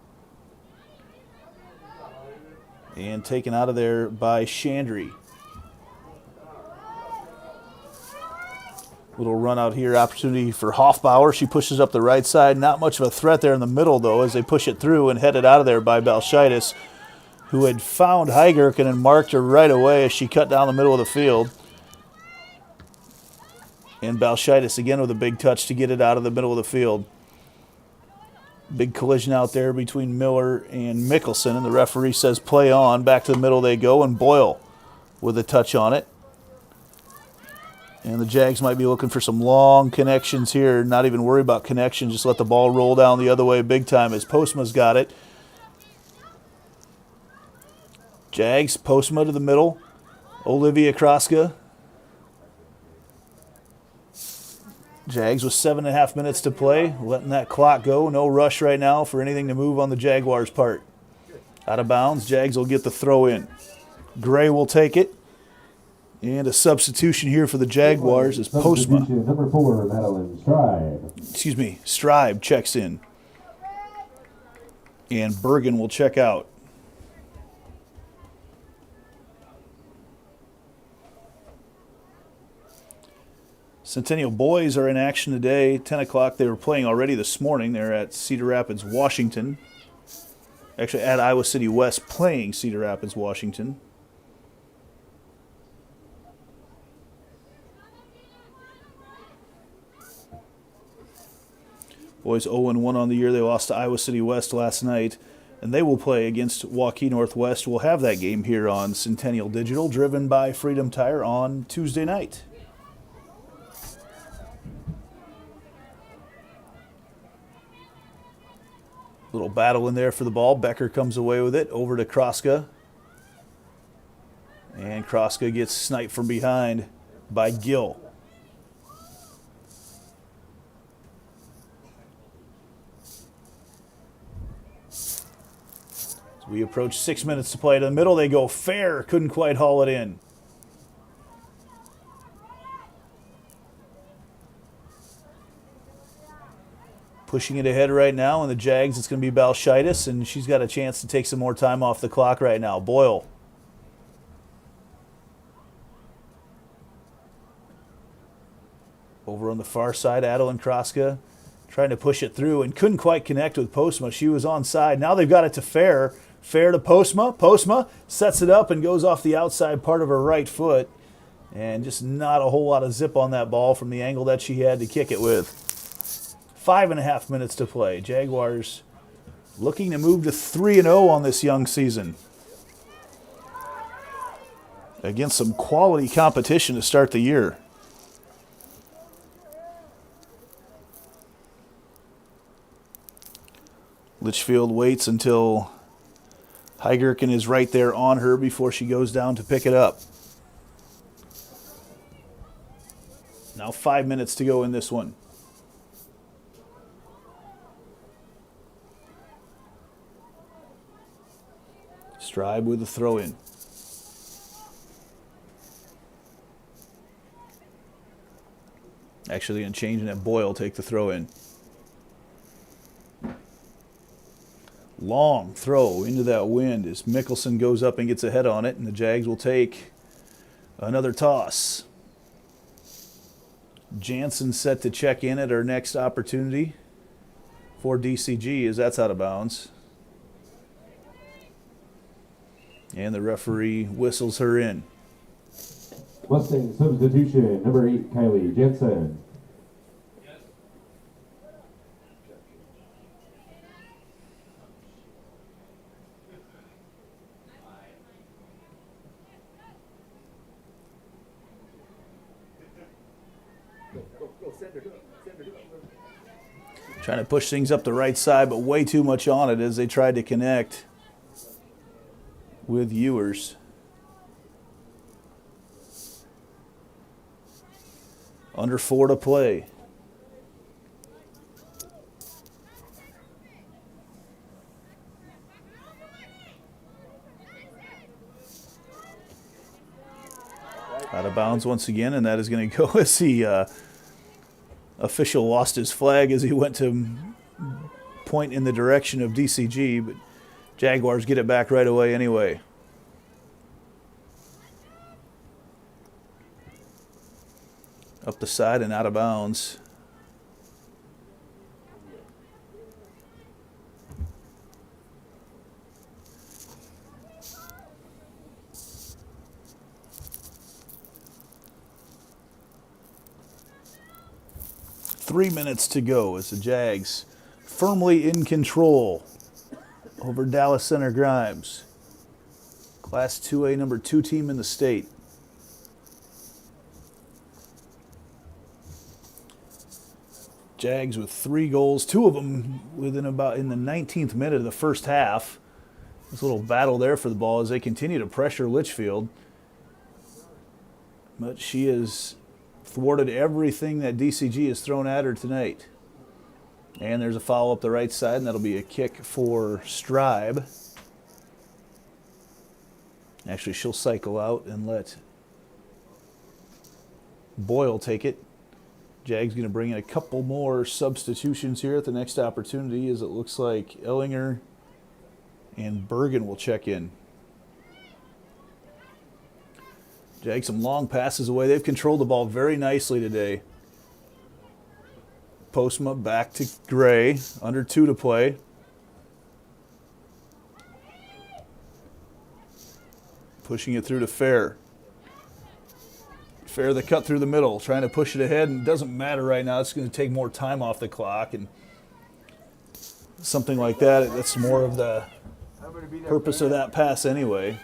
And taken out of there by Chandry. Little run out here, opportunity for Hoffbauer. She pushes up the right side. Not much of a threat there in the middle, though, as they push it through and headed out of there by Balshitis, who had found Heigerken and marked her right away as she cut down the middle of the field. And Balshitis again with a big touch to get it out of the middle of the field. Big collision out there between Miller and Mickelson, and the referee says play on. Back to the middle they go, and Boyle with a touch on it. And the Jags might be looking for some long connections here. Not even worry about connection. Just let the ball roll down the other way big time as Postma's got it. Jags, Postma to the middle. Olivia Kraska. Jags with 7.5 minutes to play. Letting that clock go. No rush right now for anything to move on the Jaguars' part. Out of bounds. Jags will get the throw in. Gray will take it. And a substitution here for the Jaguars is Postma. Number 4, Madeline Stribe. Stribe checks in. And Bergen will check out. Centennial boys are in action today. 10 o'clock. They were playing already this morning. They're at Cedar Rapids, Washington. Actually, at Iowa City West playing Cedar Rapids, Washington. Boys 0-1 on the year. They lost to Iowa City West last night. and they will play against Waukee Northwest. We'll have that game here on Centennial Digital, driven by Freedom Tire on Tuesday night. Little battle in there for the ball. Becker comes away with it over to Kroska. And Kroska gets sniped from behind by Gill. As we approach 6 minutes to play to the middle, they go fair. Couldn't quite haul it in. Pushing it ahead right now, and the Jags, it's going to be Balshaitis, and she's got a chance to take some more time off the clock right now. Boyle. Over on the far side, Adeline Kroska trying to push it through and couldn't quite connect with Postma. She was onside. Now they've got it to Fair. Fair to Postma. Postma sets it up and goes off the outside part of her right foot. And just not a whole lot of zip on that ball from the angle that she had to kick it with. 5.5 minutes to play. Jaguars looking to move to 3-0 on this young season. Against some quality competition to start the year. Litchfield waits until Heigerken is right there on her before she goes down to pick it up. Now 5 minutes to go in this one. Stribe with the throw in. Actually going to change and have Boyle take the throw in. Long throw into that wind as Mickelson goes up and gets a head on it, and the Jags will take another toss. Jansen set to check in at our next opportunity for DCG as that's out of bounds. And the referee whistles her in. Mustang substitution, number 8, Kylie Jensen. Trying to push things up the right side, but way too much on it as they tried to connect with Ewers. Under 4 to play. Out of bounds once again, and that is going to go as the official lost his flag as he went to point in the direction of DCG, but Jaguars get it back right away anyway. Up the side and out of bounds. Three minutes to go as the Jags firmly in control over Dallas Center Grimes. Class 2A number 2 team in the state. Jags with 3 goals, 2 of them within about in the 19th minute of the first half. This little battle there for the ball as they continue to pressure Litchfield. But she has thwarted everything that DCG has thrown at her tonight. And there's a foul up the right side, and that'll be a kick for Stribe. Actually, she'll cycle out and let Boyle take it. Jag's going to bring in a couple more substitutions here at the next opportunity as it looks like Ellinger and Bergen will check in. Jag some long passes away. They've controlled the ball very nicely today. Postma back to Gray. Under 2 to play. Pushing it through to Fair. Fair the cut through the middle. Trying to push it ahead, and it doesn't matter right now. It's going to take more time off the clock. And something like that, that's more of the purpose of that pass anyway.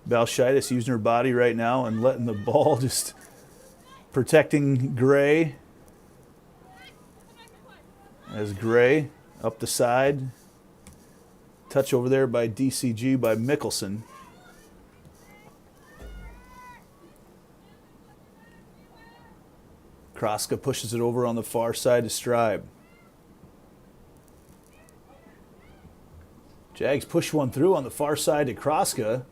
Balshitis using her body right now and letting the ball just protecting Gray. As Gray up the side. Touch over there by DCG by Mickelson. Kroska pushes it over on the far side to Stribe. Jags push one through on the far side to Kroska.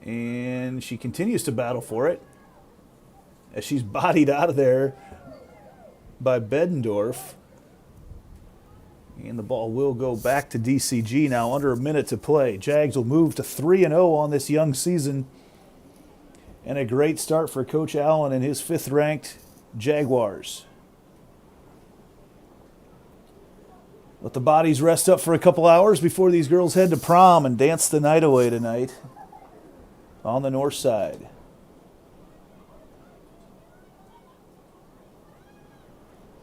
And she continues to battle for it as she's bodied out of there by Beddendorf. And the ball will go back to DCG now, under a minute to play. Jags will move to 3-0 on this young season. And a great start for Coach Allen and his 5th-ranked Jaguars. Let the bodies rest up for a couple hours before these girls head to prom and dance the night away tonight on the north side.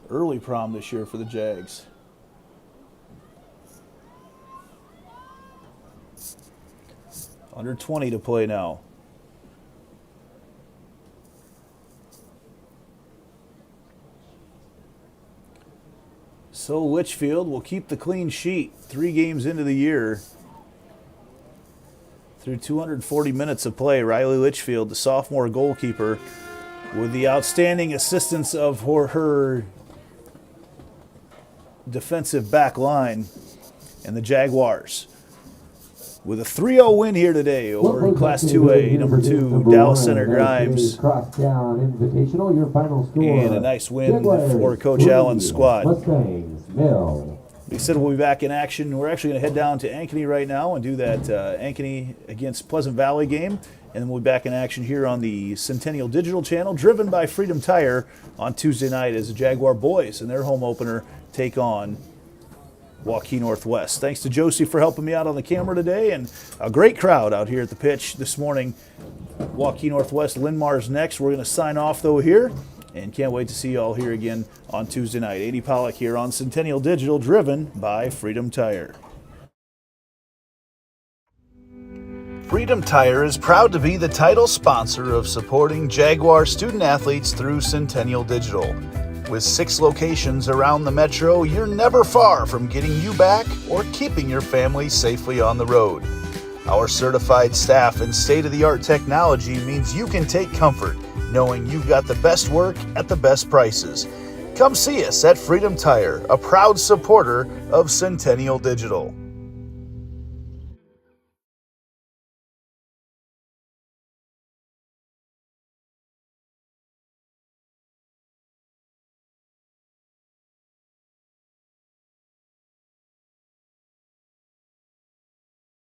Early prom this year for the Jags. Under 20 to play now. So Litchfield will keep the clean sheet 3 games into the year. Through 240 minutes of play, Riley Litchfield, the sophomore goalkeeper, with the outstanding assistance of her defensive back line, and the Jaguars with a 3-0 win here today over Class 2A, number 2, Dallas Center Grimes. And a nice win for Coach Allen's squad. They said we'll be back in action. We're actually going to head down to Ankeny right now and do that Ankeny against Pleasant Valley game. And then we'll be back in action here on the Centennial Digital Channel, driven by Freedom Tire, on Tuesday night as the Jaguar boys in their home opener take on Waukee Northwest. Thanks to Josie for helping me out on the camera today, and a great crowd out here at the pitch this morning. Waukee Northwest, Linmar's next. We're going to sign off, though, here, and can't wait to see you all here again on Tuesday night. 80 Pollock here on Centennial Digital, driven by Freedom Tire. Freedom Tire is proud to be the title sponsor of supporting Jaguar student-athletes through Centennial Digital. With 6 locations around the metro, you're never far from getting you back or keeping your family safely on the road. Our certified staff and state-of-the-art technology means you can take comfort knowing you've got the best work at the best prices. Come see us at Freedom Tire, a proud supporter of Centennial Digital.